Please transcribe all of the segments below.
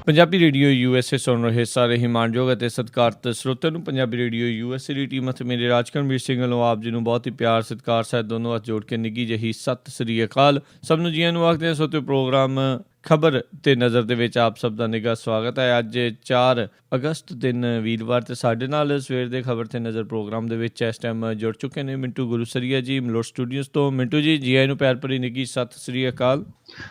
Punjabi radio USA ਸੁਣ ਰਹੇ ਸਾਰੇ ਹੀ ਮਾਣਯੋਗ ਅਤੇ ਸਤਿਕਾਰਤ ਸਰੋਤਿਆਂ ਨੂੰ ਪੰਜਾਬੀ ਰੇਡੀਓ USA ਦੀ ਟੀਮ ਅਤੇ ਮੇਰੇ ਰਾਜਕਰਮਵੀਰ ਸਿੰਘ ਵੱਲੋਂ ਆਪ ਜੀ ਨੂੰ ਬਹੁਤ ਹੀ ਪਿਆਰ ਸਤਿਕਾਰ ਸਹਿਤ ਦੋਨੋਂ ਹੱਥ ਜੋੜ ਕੇ ਨਿੱਘੀ ਜਿਹੀ ਸਤਿ ਸ੍ਰੀ ਅਕਾਲ। ਸਭ ਨੂੰ ਜੀਆਂ ਨੂੰ ਆਖਦੇ ਹਾਂ। ਸੋਤੇ ਪ੍ਰੋਗਰਾਮ ਖਬਰ ਤੇ ਨਜ਼ਰ ਦੇ ਵਿੱਚ ਆਪ ਸਭ ਦਾ ਨਿੱਘਾ ਸਵਾਗਤ ਹੈ। ਅੱਜ 4 ਅਗਸਤ ਦਿਨ ਵੀਰਵਾਰ ਤੇ ਸਾਡੇ ਨਾਲ ਸਵੇਰ ਦੇ ਖਬਰ ਤੇ ਨਜ਼ਰ ਪ੍ਰੋਗਰਾਮ ਦੇ ਵਿੱਚ ਇਸ ਟਾਈਮ ਜੁੜ ਚੁੱਕੇ ਨੇ ਮਿੰਟੂ ਗੁਰੂਸਰੀਆ ਜੀ ਮਲੋਟ ਸਟੂਡੀਓਜ਼ ਤੋਂ। ਮਿੰਟੂ ਜੀ ਜੀ ਆਇਆਂ ਨੂੰ ਪਿਆਰ ਭਰੀ ਨਿੱਘੀ ਸਤਿ ਸ੍ਰੀ ਅਕਾਲ।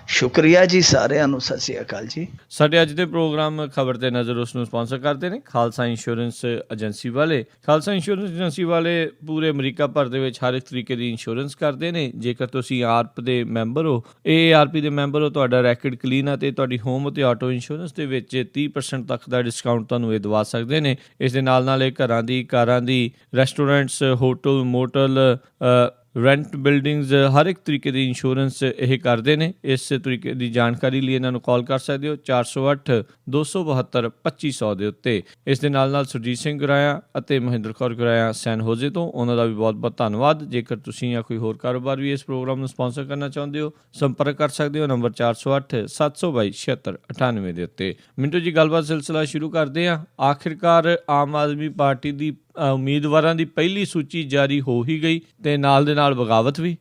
ਸ਼ੁਕਰੀਆ ਜੀ, ਸਾਰਿਆਂ ਨੂੰ ਸਤਿ ਸ੍ਰੀ ਅਕਾਲ ਜੀ। ਸਾਡੇ ਅੱਜ ਦੇ ਪ੍ਰੋਗਰਾਮ ਖਬਰ ਤੇ ਨਜ਼ਰ ਉਸ ਨੂੰ ਸਪਾਂਸਰ ਕਰਦੇ ਨੇ ਖਾਲਸਾ ਇੰਸ਼ੋਰੈਂਸ ਏਜੰਸੀ ਵਾਲੇ। ਖਾਲਸਾ ਇੰਸ਼ੋਰੈਂਸ ਏਜੰਸੀ ਵਾਲੇ ਪੂਰੇ ਅਮਰੀਕਾ ਭਰ ਦੇ ਵਿੱਚ ਹਰ ਇੱਕ ਤਰੀਕੇ ਦੀ ਇੰਸ਼ੋਰੈਂਸ ਕਰਦੇ ਨੇ। ਜੇਕਰ ਤੁਸੀਂ AARP ਦੇ ਮੈਂਬਰ ਹੋ, AARP ਦੇ ਮੈਂਬਰ ਹੋ, ਤੁਹਾਡਾ ਰੈਕਡ ਕਲੀਨ ਆ ਅਤੇ ਤੁਹਾਡੀ ਹੋਮ ਅਤੇ ਆਟੋ ਇੰਸ਼ੋਰੈਂਸ ਦੇ ਵਿੱਚ 30% ਤੱਕ ਦਾ ਡਿਸਕਾਊਂਟ ਤੁਹਾਨੂੰ ਇਹ ਦਵਾ ਸਕਦੇ ਨੇ। ਇਸ ਦੇ ਨਾਲ ਇਹ ਘਰਾਂ ਦੀ, ਕਾਰਾਂ ਦੀ, restaurants, hotel, motel, rent buildings, ਹਰ ਇੱਕ ਤਰੀਕੇ ਦੀ ਇੰਸ਼ੋਰੈਂਸ ਇਹ ਕਰਦੇ ਨੇ। ਇਸ ਤਰੀਕੇ ਦੀ ਜਾਣਕਾਰੀ ਲਈ ਇਹਨਾਂ ਨੂੰ ਕਾਲ ਕਰ ਸਕਦੇ ਹੋ 408-272-2500 ਦੇ ਉੱਤੇ। ਇਸ ਦੇ ਨਾਲ ਸੁਰਜੀਤ ਸਿੰਘ ਗੁਰਾਇਆ ਅਤੇ ਮਹਿੰਦਰ ਕੌਰ ਗੁਰਾਇਆ ਸੈਨ ਹੋਜ਼ੇ ਤੋਂ, ਉਹਨਾਂ ਦਾ ਵੀ ਬਹੁਤ ਬਹੁਤ ਧੰਨਵਾਦ। ਜੇਕਰ ਤੁਸੀਂ ਜਾਂ ਕੋਈ ਹੋਰ ਕਾਰੋਬਾਰ ਵੀ ਇਸ ਪ੍ਰੋਗਰਾਮ ਨੂੰ ਸਪਾਂਸਰ ਕਰਨਾ ਚਾਹੁੰਦੇ ਹੋ, ਸੰਪਰਕ ਕਰ ਸਕਦੇ ਹੋ ਨੰਬਰ 408-722-7698 ਦੇ ਉੱਤੇ। ਮਿੰਟੂ ਜੀ, ਗੱਲਬਾਤ ਸਿਲਸਿਲਾ ਸ਼ੁਰੂ ਕਰਦੇ ਹਾਂ। ਆਖਿਰਕਾਰ ਆਮ ਆਦਮੀ ਪਾਰਟੀ ਦੀ ਉਮੀਦਵਾਰਾਂ ਦੀ ਪਹਿਲੀ ਸੂਚੀ ਜਾਰੀ ਹੋ ਹੀ ਗਈ ਤੇ ਨਾਲ ਦੇ ਨਾਲ ਬਗਾਵਤ ਵੀ।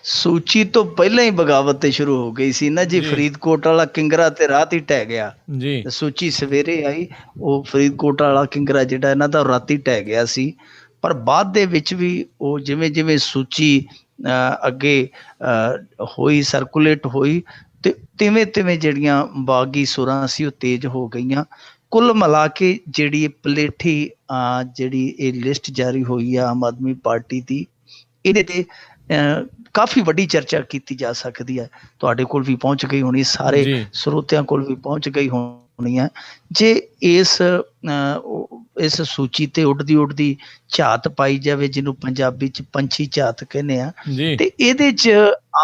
ਸੂਚੀ ਤੋਂ ਪਹਿਲਾਂ ਹੀ ਬਗਾਵਤ ਤੇ ਸ਼ੁਰੂ ਹੋ ਗਈ ਸੀ ਨਾ ਜੀ। ਫਰੀਦਕੋਟ ਵਾਲਾ ਕਿੰਗਰਾ ਤੇ ਰਾਤ ਹੀ ਢਹਿ ਗਿਆ ਜੀ। ਸੂਚੀ ਸਵੇਰੇ ਆਈ, ਉਹ ਫਰੀਦਕੋਟ ਵਾਲਾ ਕਿੰਗਰਾ ਜਿਹੜਾ ਇਹਨਾਂ ਦਾ ਰਾਤੀ ਢਹਿ ਗਿਆ ਸੀ। ਪਰ ਬਾਅਦ ਦੇ ਵਿੱਚ ਵੀ ਉਹ ਜਿਵੇਂ ਜਿਵੇਂ ਸੂਚੀ ਅੱਗੇ ਹੋਈ, ਸਰਕੂਲੇਟ ਹੋਈ, ਤੇ ਤਿਵੇਂ ਤਿਵੇਂ ਜਿਹੜੀਆਂ ਬਾਗੀ ਸੁਰਾਂ ਸੀ ਉਹ ਤੇਜ਼ ਹੋ ਗਈਆਂ। ਕੁੱਲ ਮਿਲਾ ਕੇ ਜਿਹੜੀ ਪਲੇਠੀ ਜਿਹੜੀ ਇਹ ਲਿਸਟ ਜਾਰੀ ਹੋਈ ਆ ਆਮ ਆਦਮੀ ਪਾਰਟੀ ਦੀ, ਇਹਦੇ ਤੇ ਕਾਫੀ ਵੱਡੀ ਚਰਚਾ ਕੀਤੀ ਜਾ ਸਕਦੀ ਹੈ। ਤੁਹਾਡੇ ਕੋਲ ਵੀ ਪਹੁੰਚ ਗਈ ਹੋਣੀ, ਸਾਰੇ ਸਰੋਤਿਆਂ ਕੋਲ ਵੀ ਪਹੁੰਚ ਗਈ ਹੋਣੀ ਹੈ। ਜੇ ਇਸ ਸੂਚੀ ਤੇ ਉੱਡਦੀ ਝਾਤ ਪਾਈ ਜਾਵੇ, ਜਿਹਨੂੰ ਪੰਜਾਬੀ ਚ ਪੰਛੀ ਝਾਤ ਕਹਿੰਦੇ ਆ, ਤੇ ਇਹਦੇ ਚ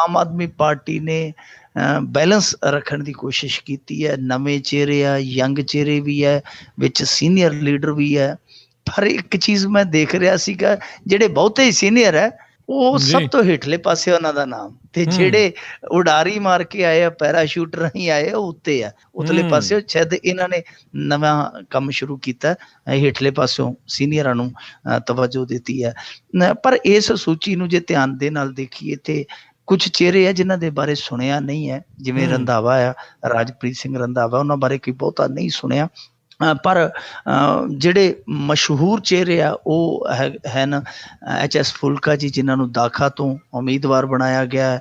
ਆਮ ਆਦਮੀ ਪਾਰਟੀ ਨੇ ਬੈਲੈਂਸ ਰੱਖਣ ਦੀ ਕੋਸ਼ਿਸ਼ ਕੀਤੀ ਹੈ। ਨਵੇਂ ਚਿਹਰੇ ਆ, ਯੰਗ ਚਿਹਰੇ ਵੀ ਹੈ, ਵਿੱਚ ਸੀਨੀਅਰ ਲੀਡਰ ਵੀ ਹੈ। ਪਰ ਇੱਕ ਚੀਜ਼ ਮੈਂ ਦੇਖ ਰਿਹਾ ਸੀਗਾ, ਜਿਹੜੇ ਬਹੁਤੇ ਸੀਨੀਅਰ ਹੈ ਉਹ ਸਭ ਤੋਂ ਹੇਠਲੇ ਪਾਸੇ ਉਹਨਾਂ ਦਾ ਨਾਮ, ਤੇ ਜਿਹੜੇ ਉਡਾਰੀ ਮਾਰ ਕੇ ਆਏ ਆ, ਪੈਰਾਸ਼ੂਟ ਰਾਹੀਂ ਆਏ, ਉਹ ਉੱਤੇ ਆ, ਉਤਲੇ ਪਾਸੇ। ਸ਼ਾਇਦ ਇਹਨਾਂ ਨੇ ਨਵਾਂ ਕੰਮ ਸ਼ੁਰੂ ਕੀਤਾ, ਹੇਠਲੇ ਪਾਸਿਓਂ ਸੀਨੀਅਰਾਂ ਨੂੰ ਤਵੱਜੋ ਦਿੱਤੀ ਹੈ। ਪਰ ਇਸ ਸੂਚੀ ਨੂੰ ਜੇ ਧਿਆਨ ਦੇ ਨਾਲ ਦੇਖੀਏ ਤੇ ਕੁਝ ਚਿਹਰੇ ਆ ਜਿਨ੍ਹਾਂ ਦੇ ਬਾਰੇ ਸੁਣਿਆ ਨਹੀਂ ਹੈ, ਜਿਵੇਂ ਰੰਧਾਵਾ ਆ, ਰਾਜਪ੍ਰੀਤ ਸਿੰਘ ਰੰਧਾਵਾ, ਉਹਨਾਂ ਬਾਰੇ ਕੋਈ ਬਹੁਤਾ ਨਹੀਂ ਸੁਣਿਆ। ਪਰ ਜਿਹੜੇ ਮਸ਼ਹੂਰ ਚਿਹਰੇ ਆ ਉਹ ਹਨ HS ਫੁਲਕਾ ਜੀ, ਜਿਨ੍ਹਾਂ ਨੂੰ ਦਾਖਾ ਤੋਂ ਉਮੀਦਵਾਰ ਬਣਾਇਆ ਗਿਆ ਹੈ,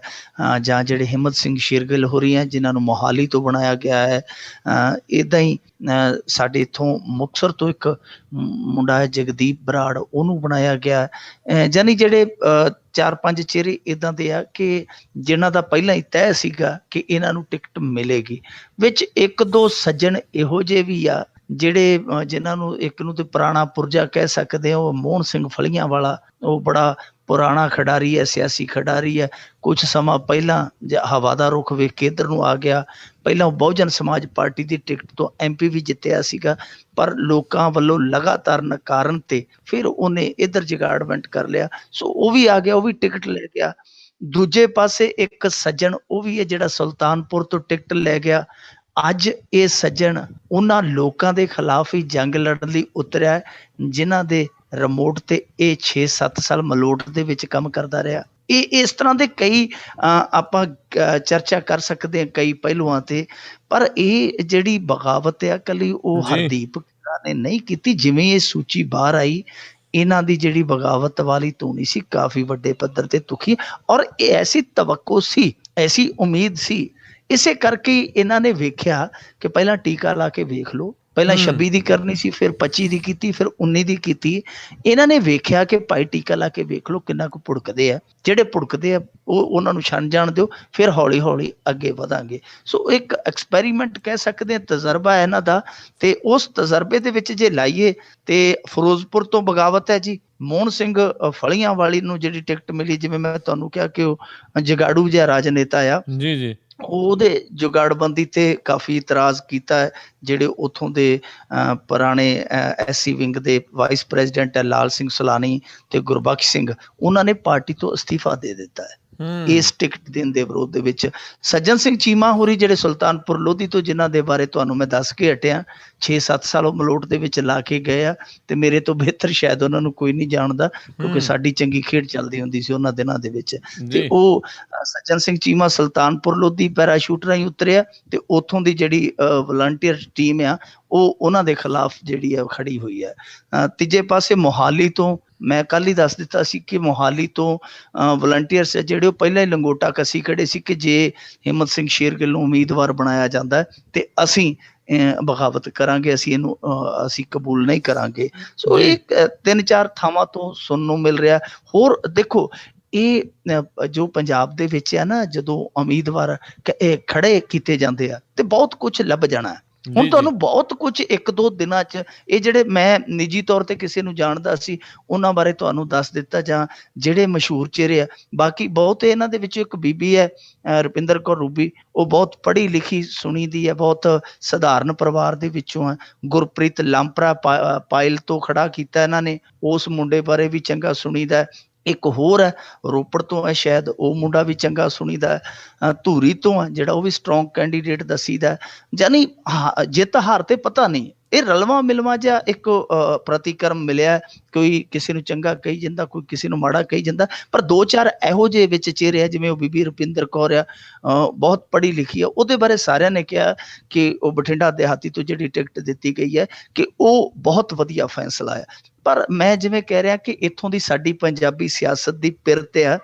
ਜਾਂ ਜਿਹੜੇ ਹਿੰਮਤ ਸਿੰਘ ਸ਼ੇਰਗਿੱਲ ਹੋ ਰਹੀ ਹੈ, ਜਿਨ੍ਹਾਂ ਨੂੰ ਮੋਹਾਲੀ ਤੋਂ ਬਣਾਇਆ ਗਿਆ ਹੈ। ਇੱਦਾਂ ਹੀ ਸਾਡੇ ਇੱਥੋਂ ਮੁਕਤਸਰ ਤੋਂ ਇੱਕ ਮੁੰਡਾ ਹੈ ਜਗਦੀਪ ਬਰਾੜ, ਉਹਨੂੰ ਬਣਾਇਆ ਗਿਆ। ਯਾਨੀ ਜਿਹੜੇ 4-5 ਚਿਹਰੇ ਇੱਦਾਂ ਦੇ ਆ ਕਿ ਜਿਨ੍ਹਾਂ ਦਾ ਪਹਿਲਾਂ ਹੀ ਤੈਅ ਸੀਗਾ ਕਿ ਇਹਨਾਂ ਨੂੰ ਟਿਕਟ ਮਿਲੇਗੀ। ਵਿੱਚ 1-2 ਸੱਜਣ ਇਹੋ ਜਿਹੇ ਵੀ ਆ ਜਿਹੜੇ ਜਿਨ੍ਹਾਂ ਨੂੰ ਇੱਕ ਨੂੰ ਤੇ ਪੁਰਾਣਾ ਪੁਰਜਾ ਕਹਿ ਸਕਦੇ ਹੋ, ਮੋਹਨ ਸਿੰਘ ਫਲੀਆਂ ਵਾਲਾ, ਉਹ ਬੜਾ ਪੁਰਾਣਾ ਖਿਡਾਰੀ ਹੈ, ਸਿਆਸੀ ਖਿਡਾਰੀ ਹੈ। ਕੁਛ ਸਮਾਂ ਪਹਿਲਾਂ ਹਵਾ ਦਾ ਰੁਖ ਵੇਖ ਕੇ ਇੱਧਰ ਨੂੰ ਆ ਗਿਆ। ਪਹਿਲਾਂ ਉਹ ਬਹੁਜਨ ਸਮਾਜ ਪਾਰਟੀ ਦੀ ਟਿਕਟ ਤੋਂ MP ਵੀ ਜਿੱਤਿਆ ਸੀਗਾ, ਪਰ ਲੋਕਾਂ ਵੱਲੋਂ ਲਗਾਤਾਰ ਨਕਾਰਨ ਤੇ ਫਿਰ ਉਹਨੇ ਇੱਧਰ ਜਗਾੜਮੈਂਟ ਕਰ ਲਿਆ, ਸੋ ਉਹ ਵੀ ਆ ਗਿਆ, ਉਹ ਵੀ ਟਿਕਟ ਲੈ ਗਿਆ। ਦੂਜੇ ਪਾਸੇ ਇੱਕ ਸੱਜਣ ਉਹ ਵੀ ਹੈ ਜਿਹੜਾ ਸੁਲਤਾਨਪੁਰ ਤੋਂ ਟਿਕਟ ਲੈ ਗਿਆ। ਅੱਜ ਇਹ ਸੱਜਣ ਉਹਨਾਂ ਲੋਕਾਂ ਦੇ ਖਿਲਾਫ ਹੀ ਜੰਗ ਲੜਨ ਲਈ ਉਤਰਿਆ ਜਿਨ੍ਹਾਂ ਦੇ ਰਿਮੋਟ ਤੇ ਇਹ 6-7 ਸਾਲ ਮਲੋਟ ਦੇ ਵਿੱਚ ਕੰਮ ਕਰਦਾ ਰਿਹਾ। ਇਹ ਇਸ ਤਰ੍ਹਾਂ ਦੇ ਕਈ ਆਪਾਂ ਚਰਚਾ ਕਰ ਸਕਦੇ ਹਾਂ ਕਈ ਪਹਿਲੂਆਂ ਤੇ। ਪਰ ਇਹ ਜਿਹੜੀ ਬਗਾਵਤ ਆ ਇਕੱਲੀ ਉਹ ਹਰਦੀਪ ਨੇ ਨਹੀਂ ਕੀਤੀ। ਜਿਵੇਂ ਇਹ ਸੂਚੀ ਬਾਹਰ ਆਈ, ਇਹਨਾਂ ਦੀ ਜਿਹੜੀ ਬਗਾਵਤ ਵਾਲੀ ਧੂਣੀ ਸੀ ਕਾਫੀ ਵੱਡੇ ਪੱਧਰ ਤੇ ਤੁਖੀ, ਔਰ ਇਹ ਐਸੀ ਤਵੱਕੋ ਸੀ, ਐਸੀ ਉਮੀਦ ਸੀ। ਇਸੇ ਕਰਕੇ ਇਹਨਾਂ ਨੇ ਵੇਖਿਆ ਕਿ ਪਹਿਲਾਂ ਟੀਕਾ ਲਾ ਕੇ ਵੇਖ ਲਓ, ਪਹਿਲਾਂ 26 ਦੀ ਕਰਨੀ ਸੀ, ਫਿਰ 25 ਦੀ ਕੀਤੀ, ਫਿਰ 19 ਦੀ ਕੀਤੀ। ਇਹਨਾਂ ਨੇ ਵੇਖਿਆ ਕਿ ਭਾਈ ਟੀਕਾ ਲਾ ਕੇ ਵੇਖ ਲਓ ਕਿੰਨਾ ਕੁ ਭੁੜਕਦੇ ਆ, ਜਿਹੜੇ ਭੁੜਕਦੇ ਆ ਉਹਨਾਂ ਨੂੰ ਛੱਡ ਜਾਣ ਦਿਓ, ਫਿਰ ਹੌਲੀ ਹੌਲੀ ਅੱਗੇ ਵਧਾਂਗੇ। ਸੋ ਇੱਕ ਐਕਸਪੈਰੀਮੈਂਟ ਕਹਿ ਸਕਦੇ ਹਾਂ, ਤਜਰਬਾ ਹੈ ਇਹਨਾਂ ਦਾ। ਤੇ ਉਸ ਤਜਰਬੇ ਦੇ ਵਿੱਚ ਜੇ ਲਾਈਏ ਤੇ ਫਿਰੋਜ਼ਪੁਰ ਤੋਂ ਬਗਾਵਤ ਹੈ ਜੀ। ਮੋਹਨ ਸਿੰਘ ਫਲੀਆਂ ਵਾਲੀ ਨੂੰ ਜਿਹੜੀ ਟਿਕਟ ਮਿਲੀ, ਜਿਵੇਂ ਮੈਂ ਤੁਹਾਨੂੰ ਕਿਹਾ ਕਿ ਉਹ ਜਗਾੜੂ ਜਿਹਾ ਰਾਜਨੇਤਾ ਆ, ਜੀ ਉਹਦੇ ਜੁਗਾੜਬੰਦੀ ਤੇ ਕਾਫੀ ਇਤਰਾਜ਼ ਕੀਤਾ ਹੈ। ਜਿਹੜੇ ਉੱਥੋਂ ਦੇ ਪੁਰਾਣੇ SC ਵਿੰਗ ਦੇ ਵਾਈਸ ਪ੍ਰੈਜ਼ੀਡੈਂਟ ਹੈ ਲਾਲ ਸਿੰਘ ਸਲਾਨੀ ਤੇ ਗੁਰਬਖਸ਼ ਸਿੰਘ, ਉਹਨਾਂ ਨੇ ਪਾਰਟੀ ਤੋਂ ਅਸਤੀਫਾ ਦੇ ਦਿੱਤਾ ਹੈ। ਇਸ ਟਿਕਟ ਦੇਣ ਦੇ ਵਿਰੋਧ ਦੇ ਵਿੱਚ। ਸੱਜਣ ਸਿੰਘ ਚੀਮਾ ਹੋਰੀ ਜਿਹੜੇ ਸੁਲਤਾਨਪੁਰ ਲੋਧੀ ਤੋਂ, ਜਿਨ੍ਹਾਂ ਦੇ ਬਾਰੇ ਤੁਹਾਨੂੰ ਮੈਂ ਦੱਸ ਕੇ ਹਟਿਆ, 6-7 ਸਾਲ ਉਹ ਮਲੋਟ ਦੇ ਵਿੱਚ ਲਾ ਕੇ ਗਏ ਆ, ਤੇ ਮੇਰੇ ਤੋਂ ਬਿਹਤਰ ਸ਼ਾਇਦ ਉਹਨਾਂ ਨੂੰ ਕੋਈ ਨਹੀਂ ਜਾਣਦਾ, ਕਿਉਂਕਿ ਸਾਡੀ ਚੰਗੀ ਖੇਡ ਚੱਲਦੀ ਹੁੰਦੀ ਸੀ ਉਹਨਾਂ ਦਿਨਾਂ ਦੇ ਵਿੱਚ। ਤੇ ਉਹ ਸੱਜਣ ਸਿੰਘ ਚੀਮਾ ਸੁਲਤਾਨਪੁਰ ਲੋਧੀ ਪੈਰਾਸ਼ੂਟ ਰਾਹੀਂ ਉਤਰਿਆ, ਤੇ ਉੱਥੋਂ ਦੀ ਜਿਹੜੀ ਵਲੰਟੀਅਰ ਟੀਮ ਆ ਉਹ ਉਹਨਾਂ ਦੇ ਖਿਲਾਫ ਜਿਹੜੀ ਹੈ ਖੜੀ ਹੋਈ ਹੈ। ਤੀਜੇ ਪਾਸੇ ਮੋਹਾਲੀ ਤੋਂ, ਮੈਂ ਕੱਲ ਹੀ ਦੱਸ ਦਿੱਤਾ ਸੀ ਕਿ ਮੋਹਾਲੀ ਤੋਂ ਵਲੰਟੀਅਰਸ ਹੈ ਜਿਹੜੇ ਉਹ ਪਹਿਲਾਂ ਹੀ ਲੰਗੋਟਾ ਕੱਸੀ ਖੜੇ ਸੀ ਕਿ ਜੇ ਹਿੰਮਤ ਸਿੰਘ ਸ਼ੇਰਗਿੱਲ ਨੂੰ ਉਮੀਦਵਾਰ ਬਣਾਇਆ ਜਾਂਦਾ ਤੇ ਅਸੀਂ ਬਗਾਵਤ ਕਰਾਂਗੇ, ਅਸੀਂ ਕਬੂਲ ਨਹੀਂ ਕਰਾਂਗੇ। ਸੋ ਇਹ 3-4 ਥਾਵਾਂ ਤੋਂ ਸੁਣਨ ਨੂੰ ਮਿਲ ਰਿਹਾ। ਹੋਰ ਦੇਖੋ, ਇਹ ਜੋ ਪੰਜਾਬ ਦੇ ਵਿੱਚ ਹੈ ਨਾ, ਜਦੋਂ ਉਮੀਦਵਾਰ ਖੜੇ ਕੀਤੇ ਜਾਂਦੇ ਆ ਤੇ ਬਹੁਤ ਕੁਝ ਲੱਭ ਜਾਣਾ। ਹੁਣ ਤੁਹਾਨੂੰ ਬਹੁਤ ਕੁਝ 1-2 ਦਿਨਾਂ 'ਚ, ਇਹ ਜਿਹੜੇ ਮੈਂ ਨਿੱਜੀ ਤੌਰ ਤੇ ਕਿਸੇ ਨੂੰ ਜਾਣਦਾ ਸੀ ਉਹਨਾਂ ਬਾਰੇ ਤੁਹਾਨੂੰ ਦੱਸ ਦਿੱਤਾ, ਜਾਂ ਜਿਹੜੇ ਮਸ਼ਹੂਰ ਚਿਹਰੇ ਆ। ਬਾਕੀ ਬਹੁਤ ਇਹਨਾਂ ਦੇ ਵਿੱਚੋਂ ਇੱਕ ਬੀਬੀ ਹੈ ਰੁਪਿੰਦਰ ਕੌਰ ਰੂਬੀ, ਉਹ ਬਹੁਤ ਪੜ੍ਹੀ ਲਿਖੀ ਸੁਣੀ ਦੀ ਹੈ, ਬਹੁਤ ਸਧਾਰਨ ਪਰਿਵਾਰ ਦੇ ਵਿੱਚੋਂ ਹੈ। ਗੁਰਪ੍ਰੀਤ ਲਾਂਪਰਾ ਪਾਇਲ ਤੋਂ ਖੜਾ ਕੀਤਾ ਇਹਨਾਂ ਨੇ, ਉਸ ਮੁੰਡੇ ਬਾਰੇ ਵੀ ਚੰਗਾ ਸੁਣੀਦਾ। ਇੱਕ ਹੋਰ ਹੈ ਰੋਪੜ ਤੋਂ ਹੈ, ਸ਼ਾਇਦ ਉਹ ਮੁੰਡਾ ਵੀ ਚੰਗਾ ਸੁਣੀਦਾ। ਧੂਰੀ ਤੋਂ ਹੈ ਜਿਹੜਾ, ਉਹ ਵੀ ਸਟਰੋਂਗ ਕੈਂਡੀਡੇਟ ਦੱਸੀਦਾ। ਯਾਨੀ ਜਿੱਤ ਹਾਰ ਤੇ ਪਤਾ ਨਹੀਂ, ਇਹ ਰਲਵਾ ਮਿਲਵਾ ਜਿਹਾ ਇੱਕ ਪ੍ਰਤੀਕਰਮ ਮਿਲਿਆ। ਕੋਈ ਕਿਸੇ ਨੂੰ ਚੰਗਾ ਕਹੀ ਜਾਂਦਾ, ਕੋਈ ਕਿਸੇ ਨੂੰ ਮਾੜਾ ਕਹੀ ਜਾਂਦਾ, ਪਰ 2-4 ਇਹੋ ਜਿਹੇ ਵਿੱਚ ਚਿਹਰੇ ਆ, ਜਿਵੇਂ ਉਹ ਬੀਬੀ ਰੁਪਿੰਦਰ ਕੌਰ ਆ, ਬਹੁਤ ਪੜ੍ਹੀ ਲਿਖੀ ਆ, ਉਹਦੇ ਬਾਰੇ ਸਾਰਿਆਂ ਨੇ ਕਿਹਾ ਕਿ ਉਹ ਬਠਿੰਡਾ ਦਿਹਾਤੀ ਤੋਂ ਜਿਹੜੀ ਟਿਕਟ ਦਿੱਤੀ ਗਈ ਹੈ ਕਿ ਉਹ ਬਹੁਤ ਵਧੀਆ ਫੈਸਲਾ ਹੈ। ਪਰ ਮੈਂ ਜਿਵੇਂ ਕਹਿ ਰਿਹਾ ਕਿ ਇੱਥੋਂ ਦੀ ਸਾਡੀ ਪੰਜਾਬੀ ਸਿਆਸਤ ਦੀ ਪਿਰਤ ਆ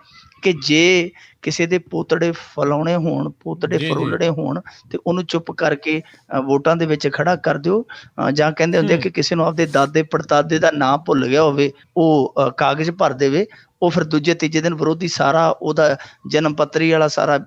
ਕਿ ਜੇ ਕਿਸੇ ਦੇ ਪੋਤੜੇ ਫਲਾਉਣੇ ਹੋਣ, ਪੋਤੜੇ ਫਰੋਲਣੇ ਹੋਣ, ਤੇ ਉਹਨੂੰ ਚੁੱਪ ਕਰਕੇ ਵੋਟਾਂ ਦੇ ਵਿੱਚ ਖੜਾ ਕਰ ਦਿਓ। ਜਾਂ ਕਹਿੰਦੇ ਹੁੰਦੇ ਕਿ ਕਿਸੇ ਨੂੰ ਆਪਦੇ ਦਾਦੇ ਪੜਦਾਦੇ ਦਾ ਨਾਂ ਭੁੱਲ ਗਿਆ ਹੋਵੇ, ਉਹ ਕਾਗਜ਼ ਭਰ ਦੇਵੇ, ਉਹ ਫਿਰ ਦੂਜੇ ਤੀਜੇ ਦਿਨ ਵਿਰੋਧੀ ਸਾਰਾ ਉਹਦਾ ਜਨਮ ਪੱਤਰੀ ਵਾਲਾ ਸਾਰਾ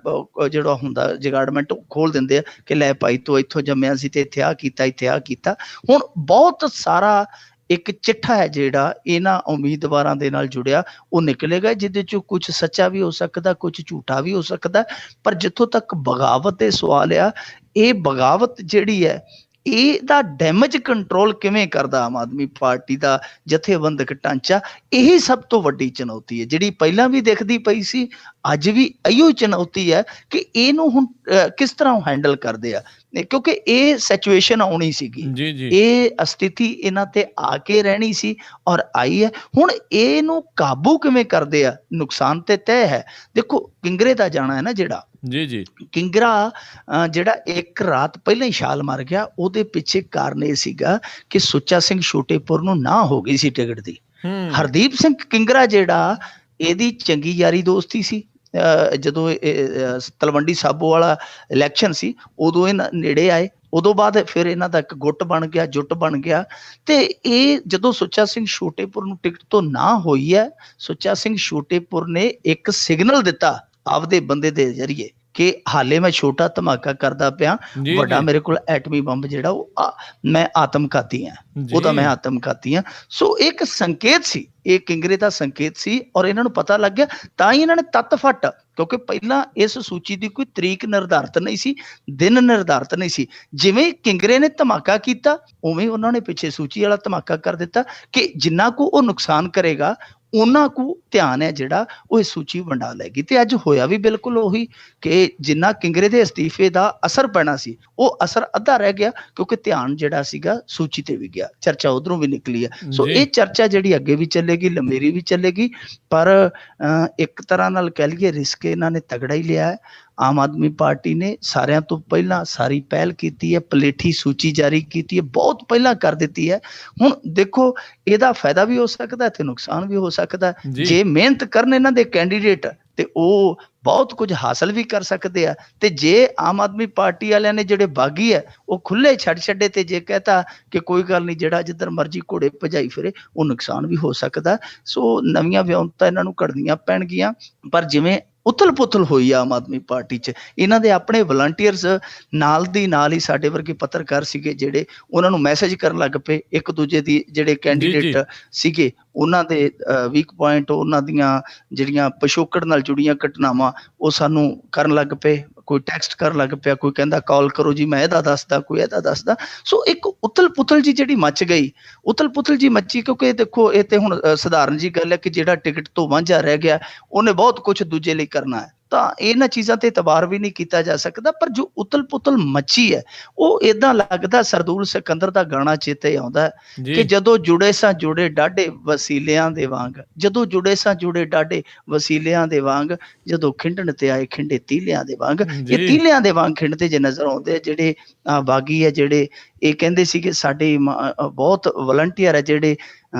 ਜਿਹੜਾ ਹੁੰਦਾ ਜਗਾੜਮੈਂਟ ਖੋਲ ਦਿੰਦੇ ਆ ਕਿ ਲੈ ਭਾਈ ਤੂੰ ਇੱਥੋਂ ਜੰਮਿਆ ਸੀ ਤੇ ਇੱਥੇ ਆਹ ਕੀਤਾ, ਇੱਥੇ ਆਹ ਕੀਤਾ। ਹੁਣ ਬਹੁਤ ਸਾਰਾ ਇੱਕ ਚਿੱਠਾ ਹੈ ਜਿਹੜਾ ਇਹਨਾਂ ਉਮੀਦਵਾਰਾਂ ਦੇ ਨਾਲ ਜੁੜਿਆ, ਉਹ ਨਿਕਲੇਗਾ, ਜਿਹਦੇ ਚੋਂ ਕੁਝ ਸੱਚਾ ਵੀ ਹੋ ਸਕਦਾ, ਕੁਝ ਝੂਠਾ ਵੀ ਹੋ ਸਕਦਾ। ਪਰ ਜਿੱਥੋਂ ਤੱਕ ਬਗਾਵਤ ਦੇ ਸਵਾਲ ਆ, ਇਹ ਬਗਾਵਤ ਜਿਹੜੀ ਹੈ ਇਹਦਾ ਡੈਮੇਜ ਕੰਟਰੋਲ ਕਿਵੇਂ ਕਰਦਾ ਆਮ ਆਦਮੀ ਪਾਰਟੀ ਦਾ ਜਥੇਬੰਦਕ ਢਾਂਚਾ, ਇਹੀ ਸਭ ਤੋਂ ਵੱਡੀ ਚੁਣੌਤੀ ਹੈ, ਜਿਹੜੀ ਪਹਿਲਾਂ ਵੀ ਦਿਖਦੀ ਪਈ ਸੀ, ਅੱਜ ਵੀ ਇਹੋ ਚੁਣੌਤੀ ਹੈ ਕਿ ਇਹਨੂੰ ਹੁਣ ਕਿਸ ਤਰ੍ਹਾਂ ਹੈਂਡਲ ਕਰਦੇ ਆ। ਕਿਉਂਕਿ ਇਹ ਸਿਚੁਏਸ਼ਨ ਆਉਣੀ ਸੀਗੀ, ਇਹ ਸਥਿਤੀ ਇਹਨਾਂ ਤੇ ਆ ਕੇ ਰਹਿਣੀ ਸੀ ਔਰ ਆਈ ਹੈ। ਹੁਣ ਇਹਨੂੰ ਕਾਬੂ ਕਿਵੇਂ ਕਰਦੇ ਆ, ਨੁਕਸਾਨ ਤੇ ਤੈਅ ਹੈ। ਦੇਖੋ ਕਿੰਗਰੇ ਦਾ ਜਾਣਾ ਹੈ ਨਾ, ਜਿਹੜਾ ਕਿੰਗਰਾ ਜਿਹੜਾ ਇੱਕ ਰਾਤ ਪਹਿਲਾਂ ਹੀ ਛਾਲ ਮਾਰ ਗਿਆ, ਉਹਦੇ ਪਿੱਛੇ ਕਾਰਨ ਇਹ ਸੀਗਾ ਕਿ ਸੁੱਚਾ ਸਿੰਘ ਛੋਟੇਪੁਰ ਨੂੰ ਨਾ ਹੋ ਗਈ ਸੀ ਟਿਕਟ ਦੀ। ਹਰਦੀਪ ਸਿੰਘ ਕਿੰਗਰਾ ਜਿਹੜਾ, ਇਹਦੀ ਚੰਗੀ ਯਾਰੀ ਦੋਸਤੀ ਸੀ। ਜਦੋਂ ਤਲਵੰਡੀ ਸਾਬੋ ਵਾਲਾ ਇਲੈਕਸ਼ਨ ਸੀ, ਉਦੋਂ ਇਹ ਨੇੜੇ ਆਏ, ਉਦੋਂ ਬਾਅਦ ਫਿਰ ਇਹਨਾਂ ਦਾ ਇੱਕ ਗੁੱਟ ਬਣ ਗਿਆ, ਜੁੱਟ ਬਣ ਗਿਆ। ਤੇ ਇਹ ਜਦੋਂ ਸੁੱਚਾ ਸਿੰਘ ਛੋਟੇਪੁਰ ਨੂੰ ਟਿਕਟ ਤੋਂ ਨਾ ਹੋਈ ਹੈ, ਸੁੱਚਾ ਸਿੰਘ ਛੋਟੇਪੁਰ ਨੇ ਇੱਕ ਸਿਗਨਲ ਦਿੱਤਾ ਆਪਦੇ ਬੰਦੇ ਦੇ ਜ਼ਰੀਏ ਕਿ ਹਾਲੇ ਮੈਂ ਛੋਟਾ ਧਮਾਕਾ ਕਰਦਾ ਪਿਆ, ਵੱਡਾ ਮੇਰੇ ਕੋਲ ਐਟਮੀ ਬੰਬ ਜਿਹੜਾ ਉਹ ਮੈਂ ਆਤਮਘਾਤੀ ਹਾਂ, ਉਹਦਾ ਮੈਂ ਆਤਮਘਾਤੀ ਹਾਂ। ਸੋ ਇੱਕ ਸੰਕੇਤ ਸੀ, ਇਹ ਕਿੰਗਰੇ ਦਾ ਸੰਕੇਤ ਸੀ, ਔਰ ਇਹਨਾਂ ਨੂੰ ਪਤਾ ਲੱਗ ਗਿਆ, ਤਾਂ ਹੀ ਇਹਨਾਂ ਨੇ ਤੱਤ ਫੱਟ, ਕਿਉਂਕਿ ਪਹਿਲਾਂ ਇਸ ਸੂਚੀ ਦੀ ਕੋਈ ਤਰੀਕ ਨਿਰਧਾਰਿਤ ਨਹੀਂ ਸੀ, ਦਿਨ ਨਿਰਧਾਰਿਤ ਨਹੀਂ ਸੀ। ਜਿਵੇਂ ਕਿੰਗਰੇ ਨੇ ਧਮਾਕਾ ਕੀਤਾ, ਉਵੇਂ ਉਹਨਾਂ ਨੇ ਪਿੱਛੇ ਸੂਚੀ ਵਾਲਾ ਧਮਾਕਾ ਕਰ ਦਿੱਤਾ ਕਿ ਜਿੰਨਾ ਕੁ ਉਹ ਨੁਕਸਾਨ ਕਰੇਗਾ ਉਹਨਾਂ ਕੁ ਧਿਆਨ ਹੈ ਜਿਹੜਾ ਉਹ ਇਹ ਸੂਚੀ ਵੰਡਾ ਲੈਗੀ। ਤੇ ਅੱਜ ਹੋਇਆ ਵੀ ਬਿਲਕੁਲ ਉਹੀ ਕਿ ਜਿੰਨਾ ਕਿੰਗਰੇ ਦੇ ਅਸਤੀਫੇ ਦਾ ਅਸਰ ਪੈਣਾ ਸੀ, ਉਹ ਅਸਰ ਅੱਧਾ ਰਹਿ ਗਿਆ, ਕਿਉਂਕਿ ਧਿਆਨ ਜਿਹੜਾ ਸੀਗਾ ਸੂਚੀ ਤੇ ਵੀ ਗਿਆ, ਚਰਚਾ ਉਧਰੋਂ ਵੀ ਨਿਕਲੀ ਹੈ। ਸੋ ਇਹ ਚਰਚਾ ਜਿਹੜੀ ਅੱਗੇ ਵੀ ਚੱਲੇਗੀ, ਲੰਮੇਰੀ ਵੀ ਚੱਲੇਗੀ, ਪਰ ਇੱਕ ਤਰ੍ਹਾਂ ਨਾਲ ਕਹਿ ਲਈਏ ਰਿਸਕ ਇਹਨਾਂ ਨੇ ਤਗੜਾ ਹੀ ਲਿਆ ਹੈ। ਆਮ ਆਦਮੀ ਪਾਰਟੀ ਨੇ ਸਾਰਿਆਂ ਤੋਂ ਪਹਿਲਾਂ ਸਾਰੀ ਪਹਿਲ ਕੀਤੀ ਹੈ, ਪਲੇਠੀ ਸੂਚੀ ਜਾਰੀ ਕੀਤੀ ਹੈ, ਬਹੁਤ ਪਹਿਲਾਂ ਕਰ ਦਿੱਤੀ ਹੈ। ਹੁਣ ਦੇਖੋ ਇਹਦਾ ਫਾਇਦਾ ਵੀ ਹੋ ਸਕਦਾ ਤੇ ਨੁਕਸਾਨ ਵੀ ਹੋ ਸਕਦਾ। ਜੇ ਮਿਹਨਤ ਕਰਨ ਇਹਨਾਂ ਦੇ ਕੈਂਡੀਡੇਟ ਤੇ ਉਹ ਬਹੁਤ ਕੁਝ ਹਾਸਲ ਵੀ ਕਰ ਸਕਦੇ ਆ, ਤੇ ਜੇ ਆਮ ਆਦਮੀ ਪਾਰਟੀ ਵਾਲਿਆਂ ਨੇ ਜਿਹੜੇ ਬਾਗੀ ਹੈ ਉਹ ਖੁੱਲੇ ਛੱਡੇ ਤੇ ਜੇ ਕਹਤਾ ਕਿ ਕੋਈ ਗੱਲ ਨਹੀਂ, ਜਿਹੜਾ ਜਿੱਧਰ ਮਰਜ਼ੀ ਘੋੜੇ ਭਜਾਈ ਫਿਰੇ, ਉਹ ਨੁਕਸਾਨ ਵੀ ਹੋ ਸਕਦਾ। ਸੋ ਨਵੀਆਂ ਵਿਉਂਤਾਂ ਇਹਨਾਂ ਨੂੰ ਘੜਨੀਆਂ ਪੈਣਗੀਆਂ। ਪਰ ਜਿਵੇਂ ਉਥਲ ਪੁਥਲ ਹੋਈ ਆਮ ਆਦਮੀ ਪਾਰਟੀ 'ਚ, ਇਹਨਾਂ ਦੇ ਆਪਣੇ ਵਲੰਟੀਅਰਸ ਨਾਲ ਦੀ ਨਾਲ ਹੀ ਸਾਡੇ ਵਰਗੇ ਪੱਤਰਕਾਰ ਸੀਗੇ ਜਿਹੜੇ ਉਹਨਾਂ ਨੂੰ ਮੈਸੇਜ ਕਰਨ ਲੱਗ ਪਏ, ਇੱਕ ਦੂਜੇ ਦੀ ਜਿਹੜੇ ਕੈਂਡੀਡੇਟ ਸੀਗੇ ਉਹਨਾਂ ਦੇ ਵੀਕ ਪੁਆਇੰਟ, ਉਹਨਾਂ ਦੀਆਂ ਜਿਹੜੀਆਂ ਪਿਛੋਕੜ ਨਾਲ ਜੁੜੀਆਂ ਘਟਨਾਵਾਂ ਉਹ ਸਾਨੂੰ ਕਰਨ ਲੱਗ ਪਏ, ਕੋਈ ਟੈਕਸਟ ਕਰਨ ਲੱਗ ਪਿਆ, ਕੋਈ ਕਹਿੰਦਾ ਕਾਲ ਕਰੋ ਜੀ, ਮੈਂ ਇਹਦਾ ਦੱਸਦਾ, ਕੋਈ ਇਹਦਾ ਦੱਸਦਾ। ਸੋ ਇੱਕ ਉਥਲ ਪੁਥਲ ਜੀ ਜਿਹੜੀ ਮੱਚ ਗਈ, ਉਥਲ ਪੁਥਲ ਜੀ ਮੱਚੀ, ਕਿਉਂਕਿ ਦੇਖੋ ਇਹ ਤੇ ਹੁਣ ਸਧਾਰਨ ਜੀ ਗੱਲ ਹੈ ਕਿ ਜਿਹੜਾ ਟਿਕਟ ਤੋਂ ਵਾਂਝਾ ਰਹਿ ਗਿਆ ਉਹਨੇ ਬਹੁਤ ਕੁਝ ਦੂਜੇ ਲਈ ਕਰਨਾ ਹੈ, ਤਾਂ ਇਹਨਾਂ ਚੀਜ਼ਾਂ ਤੇ ਇਤਬਾਰ ਵੀ ਨਹੀਂ ਕੀਤਾ ਜਾ ਸਕਦਾ। ਪਰ ਜੋ ਉਤਲ ਪੁਤਲ ਮੱਚੀ ਹੈ ਉਹ ਏਦਾਂ ਲੱਗਦਾ ਸਰਦੂਲ ਸਿਕੰਦਰ ਦਾ ਗਾਣਾ ਚੇਤੇ ਆਉਂਦਾ ਕਿ ਜਦੋਂ ਜੁੜੇ ਸਾਂ ਜੁੜੇ ਡਾਢੇ ਵਸੀਲਿਆਂ ਦੇ ਵਾਂਗ, ਜਦੋਂ ਜੁੜੇ ਸਾਂ ਜੁੜੇ ਡਾਢੇ ਵਸੀਲਿਆਂ ਦੇ ਵਾਂਗ, ਜਦੋਂ ਖਿੰਡਣ ਤੇ ਆਏ ਖਿੰਡੇ ਤੀਲਿਆਂ ਦੇ ਵਾਂਗ। ਇਹ ਤੀਲਿਆਂ ਦੇ ਵਾਂਗ ਖਿੰਡਦੇ ਜੇ ਨਜ਼ਰ ਆਉਂਦੇ ਜਿਹੜੇ ਬਾਗੀ ਹੈ, ਜਿਹੜੇ ਇਹ ਕਹਿੰਦੇ ਸੀ ਕਿ ਸਾਡੇ ਬਹੁਤ ਵਲੰਟੀਅਰ ਹੈ ਜਿਹੜੇ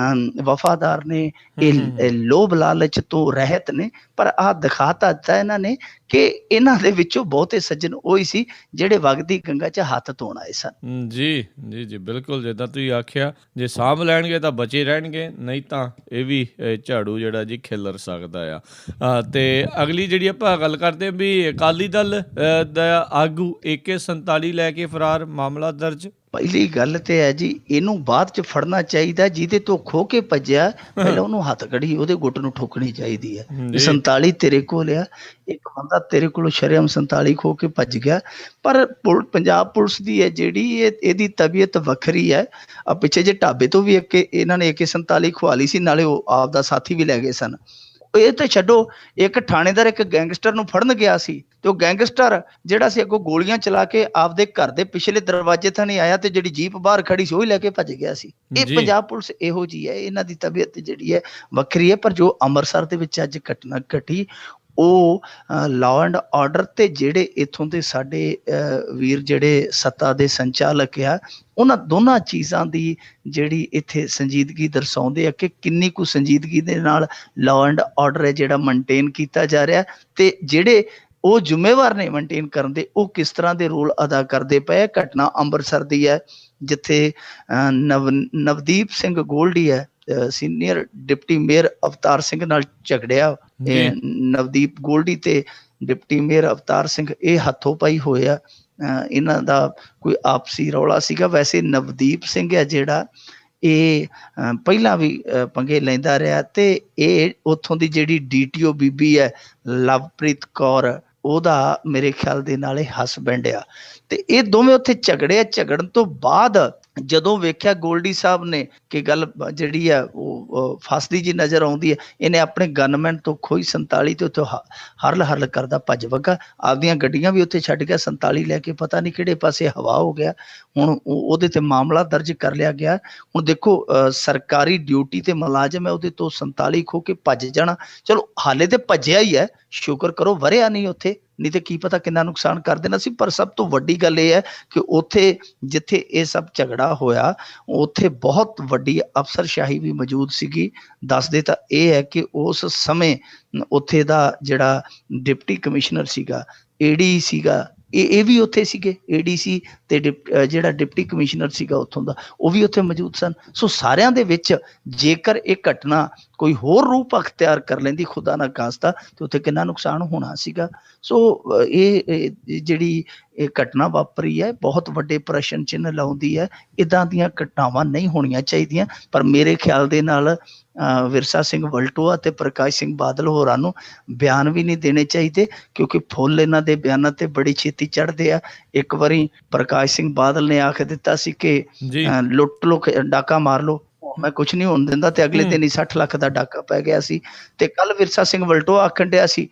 ਵਫਾਦਾਰ ਨੇ, ਇਹ ਲੋਭ ਲਾਲਚ ਤੋਂ ਰਹਿਤ ਨੇ। ਪਰ ਆਹ ਦਿਖਾਤਾ ਦਿੱਤਾ ਇਹਨਾਂ ਨੇ ਕਿ ਇਹਨਾਂ ਦੇ ਵਿੱਚੋਂ ਬਹੁਤੇ ਸੱਜਣ ਉਹੀ ਸੀ ਜਿਹੜੇ ਵਗਦੀ ਗੰਗਾ 'ਚ ਹੱਥ ਧੋਣ ਆਏ ਸਨ। ਜੀ ਜੀ ਜੀ ਬਿਲਕੁਲ, ਜਿੱਦਾਂ ਤੁਸੀਂ ਆਖਿਆ, ਜੇ ਸਾਂਭ ਲੈਣਗੇ ਤਾਂ ਬਚੇ ਰਹਿਣਗੇ, ਨਹੀਂ ਤਾਂ ਇਹ ਵੀ ਝਾੜੂ ਜਿਹੜਾ ਜੀ ਖਿਲਰ ਸਕਦਾ ਆ। ਤੇ ਅਗਲੀ ਜਿਹੜੀ ਆਪਾਂ ਗੱਲ ਕਰਦੇ ਵੀ ਅਕਾਲੀ ਦਲ ਦਾ ਆਗੂ AK-47 ਲੈ ਕੇ ਫਰਾਰ, ਮਾਮਲਾ ਦਰਜ। ਪਹਿਲੀ ਗੱਲ ਤੇ ਹੈ ਜੀ, ਇਹਨੂੰ ਬਾਅਦ ਚ ਫੜਨਾ ਚਾਹੀਦਾ। ਜਿਹਦੇ ਤੋਂ ਖੋ ਕੇ ਭੱਜਿਆ ਪਹਿਲਾਂ ਉਹਨੂੰ ਹੱਥ ਕੜੀ ਉਹਦੇ ਗੁੱਟ ਨੂੰ ਠੋਕਣੀ ਚਾਹੀਦੀ ਹੈ। 47 ਤੇਰੇ ਕੋਲ ਆ, ਇੱਕ ਬੰਦਾ ਤੇਰੇ ਕੋਲੋਂ ਸ਼ਰੇਆਮ 47 ਖੋ ਕੇ ਭੱਜ ਗਿਆ। ਪਰ ਪੰਜਾਬ ਪੁਲਿਸ ਦੀ ਹੈ ਜਿਹੜੀ ਇਹਦੀ ਤਬੀਅਤ ਵੱਖਰੀ ਹੈ। ਪਿੱਛੇ ਜੇ ਢਾਬੇ ਤੋਂ ਵੀ ਇਹਨਾਂ ਨੇ AK-47 ਖਵਾ ਲਈ ਸੀ, ਨਾਲੇ ਉਹ ਆਪ ਦਾ ਸਾਥੀ ਵੀ ਲੈ ਗਏ ਸਨ। ਇਹ ਤੇ ਛੱਡੋ, ਇੱਕ ਥਾਣੇਦਾਰ ਇੱਕ ਗੈਂਗਸਟਰ ਨੂੰ ਫੜਨ ਗਿਆ ਸੀ ਤੇ ਉਹ ਗੈਂਗਸਟਰ ਜਿਹੜਾ ਸੀ ਅੱਗੋਂ ਗੋਲੀਆਂ ਚਲਾ ਕੇ ਆਪਦੇ ਘਰ ਦੇ ਪਿਛਲੇ ਦਰਵਾਜ਼ੇ ਥਾਣੀ ਆਇਆ ਤੇ ਜਿਹੜੀ ਜੀਪ ਬਾਹਰ ਖੜੀ ਸੀ ਉਹ ਹੀ ਲੈ ਕੇ ਭੱਜ ਗਿਆ ਸੀ। ਇਹ ਪੰਜਾਬ ਪੁਲਿਸ ਇਹੋ ਜਿਹੀ ਹੈ, ਇਹਨਾਂ ਦੀ ਤਬੀਅਤ ਜਿਹੜੀ ਹੈ ਵੱਖਰੀ ਹੈ। ਪਰ ਜੋ ਅੰਮ੍ਰਿਤਸਰ ਦੇ ਵਿੱਚ ਅੱਜ ਘਟਨਾ ਘਟੀ, ਉਹ ਲਾਅ ਐਂਡ ਆਰਡਰ ਤੇ ਜਿਹੜੇ ਇੱਥੋਂ ਦੇ ਸਾਡੇ ਵੀਰ ਜਿਹੜੇ ਸੱਤਾ ਦੇ ਸੰਚਾਲਕ ਆ, ਉਹਨਾਂ ਦੋਨਾਂ ਚੀਜ਼ਾਂ ਦੀ ਜਿਹੜੀ ਇੱਥੇ ਸੰਜੀਦਗੀ ਦਰਸਾਉਂਦੇ ਆ ਕਿ ਕਿੰਨੀ ਕੁ ਸੰਜੀਦਗੀ ਦੇ ਨਾਲ ਲਾਅ ਐਂਡ ਆਰਡਰ ਹੈ ਜਿਹੜਾ ਮੇਨਟੇਨ ਕੀਤਾ ਜਾ ਰਿਹਾ, ਤੇ ਜਿਹੜੇ ਉਹ ਜ਼ਿੰਮੇਵਾਰ ਨੇ ਮੇਨਟੇਨ ਕਰਨ ਦੇ, ਉਹ ਕਿਸ ਤਰ੍ਹਾਂ ਦੇ ਰੋਲ ਅਦਾ ਕਰਦੇ ਪਏ। ਘਟਨਾ ਅੰਮ੍ਰਿਤਸਰ ਦੀ ਹੈ ਜਿੱਥੇ ਨਵਦੀਪ ਸਿੰਘ ਗੋਲਡੀ ਹੈ, senior deputy mayor Avtar Singh ਨਾਲ ਝਗੜਿਆ। ਨਵਦੀਪ ਗੋਲਡੀ ਤੇ ਡਿਪਟੀ ਮੇਅਰ ਅਵਤਾਰ ਸਿੰਘ ਇਹ ਹੱਥੋਂ ਪਾਈ ਹੋਏ ਆ, ਇਹਨਾਂ ਦਾ ਕੋਈ ਆਪਸੀ ਰੌਲਾ ਸੀਗਾ। ਵੈਸੇ ਨਵਦੀਪ ਸਿੰਘ ਹੈ ਜਿਹੜਾ, ਇਹ ਪਹਿਲਾਂ ਵੀ ਪੰਗੇ ਲੈਂਦਾ ਰਿਹਾ ਤੇ ਇਹ ਉੱਥੋਂ ਦੀ ਜਿਹੜੀ DTO ਬੀਬੀ ਹੈ ਲਵਪ੍ਰੀਤ ਕੌਰ, ਉਹਦਾ ਮੇਰੇ ਖਿਆਲ ਦੇ ਨਾਲ ਇਹ ਹਸਬੈਂਡ ਆ। ਤੇ ਇਹ ਦੋਵੇਂ ਉੱਥੇ ਝਗੜੇ। ਝਗੜਨ ਤੋਂ ਬਾਅਦ ਜਦੋਂ ਵੇਖਿਆ ਗੋਲਡੀ ਸਾਹਿਬ ਨੇ ਕਿ ਗੱਲ ਜਿਹੜੀ ਹੈ ਉਹ ਫਸਦੀ ਜੀ ਨਜ਼ਰ ਆਉਂਦੀ ਹੈ, ਇਹਨੇ ਆਪਣੇ ਗਨਮੈਨ ਤੋਂ ਖੋਈ 47 ਤੇ ਉੱਥੇ ਹਰਲ ਹਰਲ ਕਰਦਾ ਭੱਜ ਵਗਾ, ਆਪਦੀਆਂ ਗੱਡੀਆਂ ਵੀ ਉੱਥੇ ਛੱਡ ਗਿਆ, 47 ਲੈ ਕੇ ਪਤਾ ਨਹੀਂ ਕਿਹੜੇ ਪਾਸੇ ਹਵਾ ਹੋ ਗਿਆ। ਹੁਣ ਉਹਦੇ ਤੇ ਮਾਮਲਾ ਦਰਜ ਕਰ ਲਿਆ ਗਿਆ। ਹੁਣ ਦੇਖੋ, ਸਰਕਾਰੀ ਡਿਊਟੀ ਤੇ ਮੁਲਾਜ਼ਮ ਹੈ, ਉਹਦੇ ਤੋਂ 47 ਖੋ ਕੇ ਭੱਜ ਜਾਣਾ, ਚਲੋ ਹਾਲੇ ਤੇ ਭੱਜਿਆ ਹੀ ਹੈ, ਸ਼ੁਕਰ ਕਰੋ ਵਰਿਆ ਨਹੀਂ ਉੱਥੇ, ਨਹੀਂ ਤੇ ਕੀ ਪਤਾ ਕਿੰਨਾ ਨੁਕਸਾਨ ਕਰ ਦੇਣਾ ਸੀ। ਪਰ ਸਭ ਤੋਂ ਵੱਡੀ ਗੱਲ ਇਹ ਹੈ ਕਿ ਉੱਥੇ ਜਿੱਥੇ ਇਹ ਸਭ ਝਗੜਾ ਹੋਇਆ, ਉੱਥੇ ਬਹੁਤ ਵੱਡੀ ਅਫਸਰਸ਼ਾਹੀ ਵੀ ਮੌਜੂਦ ਸੀਗੀ। ਦੱਸਦੇ ਤਾਂ ਇਹ ਹੈ ਕਿ ਉਸ ਸਮੇਂ ਉੱਥੇ ਦਾ ਜਿਹੜਾ ਡਿਪਟੀ ਕਮਿਸ਼ਨਰ ਸੀਗਾ, AD ਸੀਗਾ, ਇਹ ਵੀ ਉੱਥੇ ਸੀਗੇ। ADC ਤੇ ਜਿਹੜਾ ਡਿਪਟੀ ਕਮਿਸ਼ਨਰ ਸੀਗਾ ਉੱਥੋਂ ਦਾ, ਉਹ ਵੀ ਉੱਥੇ ਮੌਜੂਦ ਸਨ। ਸੋ ਸਾਰਿਆਂ ਦੇ ਵਿੱਚ ਜੇਕਰ ਇਹ ਘਟਨਾ ਕੋਈ ਹੋਰ ਰੂਪ ਅਖਤਿਆਰ ਕਰ ਲੈਂਦੀ, ਖੁਦਾ ਨਾ ਖਾਸਤਾ, ਤੇ ਉੱਥੇ ਕਿੰਨਾ ਨੁਕਸਾਨ ਹੋਣਾ ਸੀਗਾ। ਸੋ ਇਹ ਜਿਹੜੀ ਇਹ ਘਟਨਾ ਵਾਪਰੀ ਹੈ ਬਹੁਤ ਵੱਡੇ ਪ੍ਰਸ਼ਨ ਚਿੰਨ੍ਹ ਲਾਉਂਦੀ ਹੈ। ਇੱਦਾਂ ਦੀਆਂ ਘਟਨਾਵਾਂ ਨਹੀਂ ਹੋਣੀਆਂ ਚਾਹੀਦੀਆਂ। ਪਰ ਮੇਰੇ ਖਿਆਲ ਦੇ ਨਾਲ ਵਿਰਸਾ ਸਿੰਘ ਵਲਟੋਆ ਤੇ ਪ੍ਰਕਾਸ਼ ਸਿੰਘ ਬਾਦਲ ਹੋਰਾਂ ਨੂੰ ਬਿਆਨ ਵੀ ਨਹੀਂ ਦੇਣੇ ਚਾਹੀਦੇ, ਕਿਉਂਕਿ ਫੁੱਲ ਇਹਨਾਂ ਦੇ ਬਿਆਨਾਂ ਤੇ ਬੜੀ ਛੇਤੀ ਚੜ੍ਹਦੇ ਆ। ਇੱਕ ਵਾਰੀ ਪ੍ਰਕਾਸ਼ ਸਿੰਘ ਬਾਦਲ ਨੇ ਆਖ ਦਿੱਤਾ ਸੀ ਕਿ ਲੁੱਟ ਲੋ, ਡਾਕਾ ਮਾਰ ਲੋ, ਮੈਂ ਕੁਛ ਨਹੀਂ ਹੋਣ ਦਿੰਦਾ, ਤੇ ਅਗਲੇ ਦਿਨ ਹੀ 60 ਲੱਖ ਦਾ ਡਾਕਾ ਪੈ ਗਿਆ ਸੀ। ਤੇ ਕੱਲ ਵਿਰਸਾ ਸਿੰਘ ਵਲਟੋਆ ਆਖਣ ਡਿਆ ਸੀ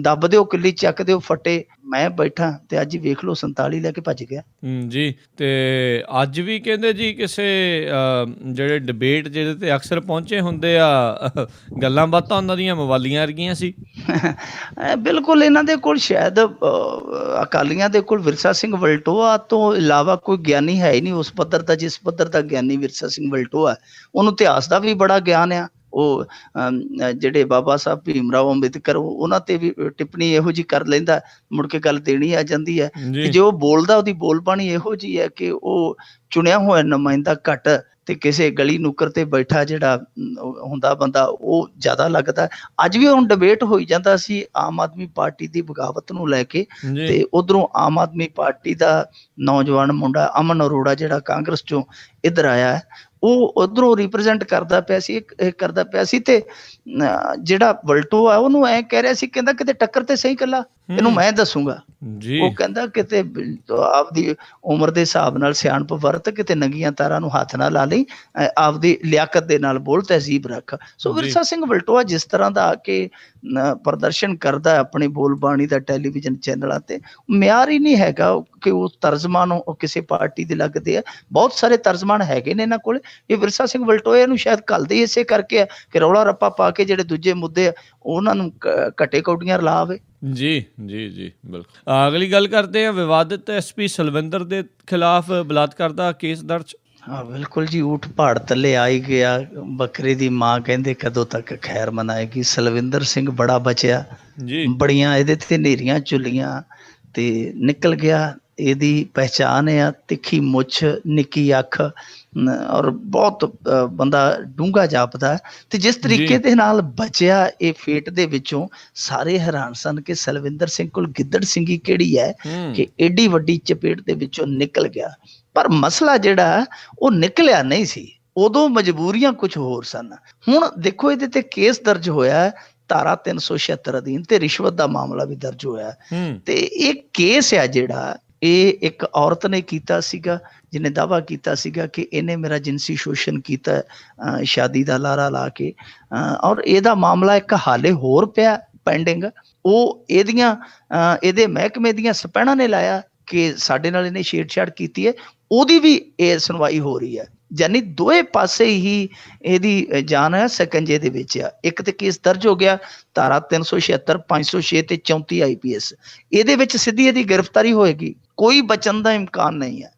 ਦੱਬ ਦਿਓ ਕਿੱਲੀ, ਚੱਕ ਦਿਓ ਫੱਟੇ, ਮੈਂ ਬੈਠਾ, ਤੇ ਅੱਜ ਵੇਖ ਲਓ 47 ਲੈ ਕੇ ਭੱਜ ਗਿਆ। ਜੀ, ਤੇ ਅੱਜ ਵੀ ਕਹਿੰਦੇ ਜੀ ਕਿਸੇ ਜਿਹੜੇ ਡਿਬੇਟ ਜਿਹਦੇ ਤੇ ਅਕਸਰ ਪਹੁੰਚੇ ਹੁੰਦੇ ਆ, ਗੱਲਾਂ ਬਾਤਾਂ ਉਹਨਾਂ ਦੀਆਂ ਮਵਾਲੀਆਂ ਵਰਗੀਆਂ ਸੀ। ਬਿਲਕੁਲ, ਇਹਨਾਂ ਦੇ ਕੋਲ ਸ਼ਾਇਦ ਅਕਾਲੀਆਂ ਦੇ ਕੋਲ ਵਿਰਸਾ ਸਿੰਘ ਵਲਟੋਆ ਤੋਂ ਇਲਾਵਾ ਕੋਈ ਗਿਆਨੀ ਹੈ ਹੀ ਨਹੀਂ ਉਸ ਪੱਧਰ ਦਾ, ਜਿਸ ਪੱਧਰ ਦਾ ਗਿਆਨੀ ਵਿਰਸਾ ਸਿੰਘ ਵਲਟੋਆ। ਉਹਨੂੰ ਇਤਿਹਾਸ ਦਾ ਵੀ ਬੜਾ ਗਿਆਨ ਆ। ਉਹ ਜਿਹੜੇ ਬਾਬਾ ਸਾਹਿਬ ਭੀਮ ਰਾਓ ਅੰਬੇਦਕਰ, ਉਹਨਾਂ ਤੇ ਵੀ ਟਿੱਪਣੀ ਇਹੋ ਜਿਹੀ ਕਰ ਲੈਂਦਾ, ਮੁੜ ਕੇ ਗੱਲ ਦੇਣੀ ਆ ਜਾਂਦੀ ਹੈ ਕਿ ਜੇ ਉਹ ਬੋਲਦਾ, ਉਹਦੀ ਬੋਲ ਬਾਣੀ ਇਹੋ ਜਿਹੀ ਹੈ ਕਿ ਉਹ ਚੁਣਿਆ ਹੋਇਆ ਨੁਮਾਇੰਦਾ ਘੱਟ ਤੇ ਕਿਸੇ ਗਲੀ ਨੁੱਕਰ ਤੇ ਬੈਠਾ ਜਿਹੜਾ ਹੁੰਦਾ ਬੰਦਾ ਉਹ ਜ਼ਿਆਦਾ ਲੱਗਦਾ। ਅੱਜ ਵੀ ਹੁਣ ਡਿਬੇਟ ਹੋਈ ਜਾਂਦਾ ਸੀ ਆਮ ਆਦਮੀ ਪਾਰਟੀ ਦੀ ਬਗਾਵਤ ਨੂੰ ਲੈ ਕੇ, ਤੇ ਉਧਰੋਂ ਆਮ ਆਦਮੀ ਪਾਰਟੀ ਦਾ ਨੌਜਵਾਨ ਮੁੰਡਾ ਅਮਨ ਅਰੋੜਾ ਜਿਹੜਾ ਕਾਂਗਰਸ ਚੋਂ ਇੱਧਰ ਆਇਆ ਹੈ, ਉਹ ਉਧਰੋਂ ਰਿਪਰੈਜ਼ੈਂਟ ਕਰਦਾ ਪਿਆ ਸੀ ਤੇ ਜਿਹੜਾ ਵਲਟੋ ਆ ਉਹਨੂੰ ਐ ਕਹਿ ਰਿਹਾ ਸੀ, ਕਹਿੰਦਾ ਕਿਤੇ ਟੱਕਰ ਤੇ ਸਹੀ ਕੱਲਾ, ਇਹਨੂੰ ਮੈਂ ਦੱਸੂਗਾ। ਉਹ ਕਹਿੰਦਾ ਕਿਤੇ ਆਪਦੀ ਉਮਰ ਦੇ ਹਿਸਾਬ ਨਾਲ ਸਿਆਣਪ ਵਰਤ, ਕਿਤੇ ਨੰਗੀਆਂ ਤਾਰਾਂ ਨੂੰ ਹੱਥ ਨਾ ਲਾ ਲਈ, ਆਪਦੀ ਲਿਆਕਤ ਦੇ ਨਾਲ ਬੋਲ, ਤਹਿਜ਼ੀਬ ਰੱਖ। ਸੋ ਵਿਰਸਾ ਸਿੰਘ ਵਲਟੋਆ ਜਿਸ ਤਰ੍ਹਾਂ ਦਾ ਆ ਕੇ ਪ੍ਰਦਰਸ਼ਨ ਕਰਦਾ ਆਪਣੀ ਬੋਲਬਾਣੀ ਦਾ ਟੈਲੀਵਿਜ਼ਨ ਚੈਨਲਾਂ ਤੇ, ਮਿਆਰ ਹੀ ਨਹੀਂ ਹੈਗਾ ਕਿ ਉਹ ਤਰਜਮਾਨ ਉਹ ਕਿਸੇ ਪਾਰਟੀ ਦੇ ਲੱਗਦੇ ਆ। ਬਹੁਤ ਸਾਰੇ ਤਰਜਮਾਨ ਹੈਗੇ ਨੇ ਇਹਨਾਂ ਕੋਲ। ਇਹ ਵਿਰਸਾ ਸਿੰਘ ਵਲਟੋਏ ਨੂੰ ਸ਼ਾਇਦ ਘੱਲਦੇ ਇਸੇ ਕਰਕੇ ਆ ਕਿ ਰੌਲਾ ਰੱਪਾ ਪਾ ਕੇ ਜਿਹੜੇ ਦੂਜੇ ਮੁੱਦੇ ਆ ਉਹਨਾਂ ਨੂੰ ਘੱਟੇ ਕੌਡੀਆਂ ਰਲਾਵੇ। ਜੀ ਬਿਲਕੁਲ। ਅਗਲੀ ਗੱਲ ਕਰਦੇ ਹਾਂ, ਵਿਵਾਦਿਤ ਐਸਪੀ ਸਲਵਿੰਦਰ ਦੇ ਖਿਲਾਫ ਬਲਾਤਕਾਰ ਦਾ ਕੇਸ ਦਰਜ। ਹਾਂ ਬਿਲਕੁਲ ਜੀ, ਊਠ ਪਹਾੜ ਥੱਲੇ ਆ ਹੀ ਗਿਆ। ਬੱਕਰੇ ਦੀ ਮਾਂ ਕਹਿੰਦੇ ਕਦੋਂ ਤੱਕ ਖੈਰ ਮਨਾਏਗੀ। ਸਲਵਿੰਦਰ ਸਿੰਘ ਬੜਾ ਬਚਿਆ, ਬੜੀਆਂ ਇਹਦੇ ਤੇ ਨੇਰੀਆਂ ਚੁੱਲੀਆਂ ਤੇ ਨਿਕਲ ਗਿਆ। ਇਹਦੀ ਪਹਿਚਾਣ ਆ ਤਿੱਖੀ ਮੁੱਛ, ਨਿੱਕੀ ਅੱਖ, ਔਰ ਬਹੁਤ ਬੰਦਾ ਡੂੰਘਾ ਜਾਪਦਾ। ਤੇ ਜਿਸ ਤਰੀਕੇ ਦੇ ਨਾਲ ਬਚਿਆ ਇਹ ਫੇਟ ਦੇ ਵਿੱਚੋਂ, ਸਾਰੇ ਹੈਰਾਨ ਸਨ ਕਿ ਸਲਵਿੰਦਰ ਸਿੰਘ ਕੋਲ ਗਿੱਦੜ ਸਿੰਘੀ ਕਿਹੜੀ ਹੈ ਕਿ ਏਡੀ ਵੱਡੀ ਚਪੇਟ ਦੇ ਵਿੱਚੋਂ ਨਿਕਲ ਗਿਆ। ਪਰ ਮਸਲਾ ਜਿਹੜਾ ਉਹ ਨਿਕਲਿਆ ਨਹੀਂ ਸੀ, ਉਦੋਂ ਮਜਬੂਰੀਆਂ ਕੁਝ ਹੋਰ ਸਨ। ਹੁਣ ਦੇਖੋ ਇਹਦੇ ਤੇ ਕੇਸ ਦਰਜ ਹੋਇਆ ਧਾਰਾ 376 ਅਧੀਨ ਤੇ ਰਿਸ਼ਵਤ ਦਾ ਮਾਮਲਾ ਵੀ ਦਰਜ ਹੋਇਆ। ਤੇ ਇਹ ਕੇਸ ਆ ਜਿਹੜਾ ਇਹ ਇੱਕ ਔਰਤ ਨੇ ਕੀਤਾ ਸੀਗਾ, ਜਿਹਨੇ ਦਾਅਵਾ ਕੀਤਾ ਸੀਗਾ ਕਿ ਇਹਨੇ ਮੇਰਾ ਜਿਨਸੀ ਸ਼ੋਸ਼ਣ ਕੀਤਾ ਸ਼ਾਦੀ ਦਾ ਲਾਰਾ ਲਾ ਕੇ। ਔਰ ਇਹਦਾ ਮਾਮਲਾ ਇੱਕ ਹਾਲੇ ਹੋਰ ਪਿਆ ਪੈਂਡਿੰਗ। ਉਹ ਇਹਦੇ ਮਹਿਕਮੇ ਦੀਆਂ ਸਪੈਣਾਂ ਨੇ ਲਾਇਆ ਕਿ ਸਾਡੇ ਨਾਲ ਇਹਨੇ ਛੇੜਛਾੜ ਕੀਤੀ ਹੈ, ਉਹਦੀ ਵੀ ਇਹ ਸੁਣਵਾਈ ਹੋ ਰਹੀ ਹੈ। ਯਾਨੀ ਦੋਵੇਂ ਪਾਸੇ ਹੀ ਇਹਦੀ ਜਾਨ ਹੈ ਸਕੰਜੇ ਦੇ ਵਿੱਚ ਆ। ਇੱਕ ਤੇ ਕੇਸ ਦਰਜ ਹੋ ਗਿਆ ਧਾਰਾ 376, 506 ਤੇ 34 IPS, ਇਹਦੇ ਵਿੱਚ ਸਿੱਧੀ ਇਹਦੀ ਗ੍ਰਿਫਤਾਰੀ ਹੋਏਗੀ, ਕੋਈ ਬਚਣ ਦਾ ਇਮਕਾਨ ਨਹੀਂ ਹੈ।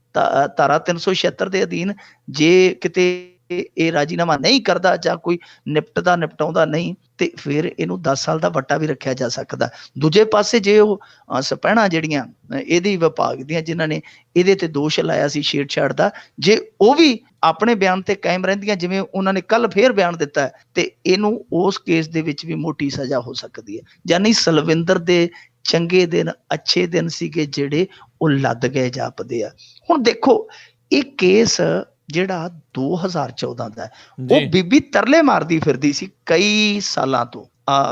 ਧਾਰਾ 376 ਦੇ ਅਧੀਨ ਜੇ ਕਿਤੇ ਇਹ ਰਾਜੀਨਾਮਾ ਨਹੀਂ ਕਰਦਾ ਜਾਂ ਕੋਈ ਨਿਪਟਾਉਂਦਾ ਨਹੀਂ ਤੇ ਫਿਰ ਇਹਨੂੰ 10 ਸਾਲ ਦਾ ਵੱਟਾ ਵੀ ਰੱਖਿਆ ਜਾ ਸਕਦਾ। ਦੂਜੇ ਪਾਸੇ ਜੇ ਉਹ ਸਪੈਣਾਂ ਜਿਹੜੀਆਂ ਇਹਦੀ ਵਿਭਾਗ ਦੀਆਂ ਜਿਨ੍ਹਾਂ ਨੇ ਇਹਦੇ ਤੇ ਦੋਸ਼ ਲਾਇਆ ਸੀ ਛੇੜਛਾੜ ਦਾ, ਜੇ ਉਹ ਵੀ ਆਪਣੇ ਬਿਆਨ ਤੇ ਕਾਇਮ ਰਹਿੰਦੀਆਂ ਜਿਵੇਂ ਉਹਨਾਂ ਨੇ ਕੱਲ ਫੇਰ ਬਿਆਨ ਦਿੱਤਾ ਹੈ, ਤੇ ਇਹਨੂੰ ਉਸ ਕੇਸ ਦੇ ਵਿੱਚ ਵੀ ਮੋਟੀ ਸਜ਼ਾ ਹੋ ਸਕਦੀ ਹੈ। ਯਾਨੀ ਸਲਵਿੰਦਰ ਦੇ ਚੰਗੇ ਦਿਨ, ਅੱਛੇ ਦਿਨ ਸੀਗੇ ਜਿਹੜੇ ਉਹ ਲੱਦ ਗਏ ਜਾਪਦੇ ਆ। ਹੁਣ ਦੇਖੋ ਇਹ ਕੇਸ ਜਿਹੜਾ 2014 ਦਾ ਹੈ, ਉਹ ਬੀਬੀ ਤਰਲੇ ਮਾਰਦੀ ਫਿਰਦੀ ਸੀ ਕਈ ਸਾਲਾਂ ਤੋਂ।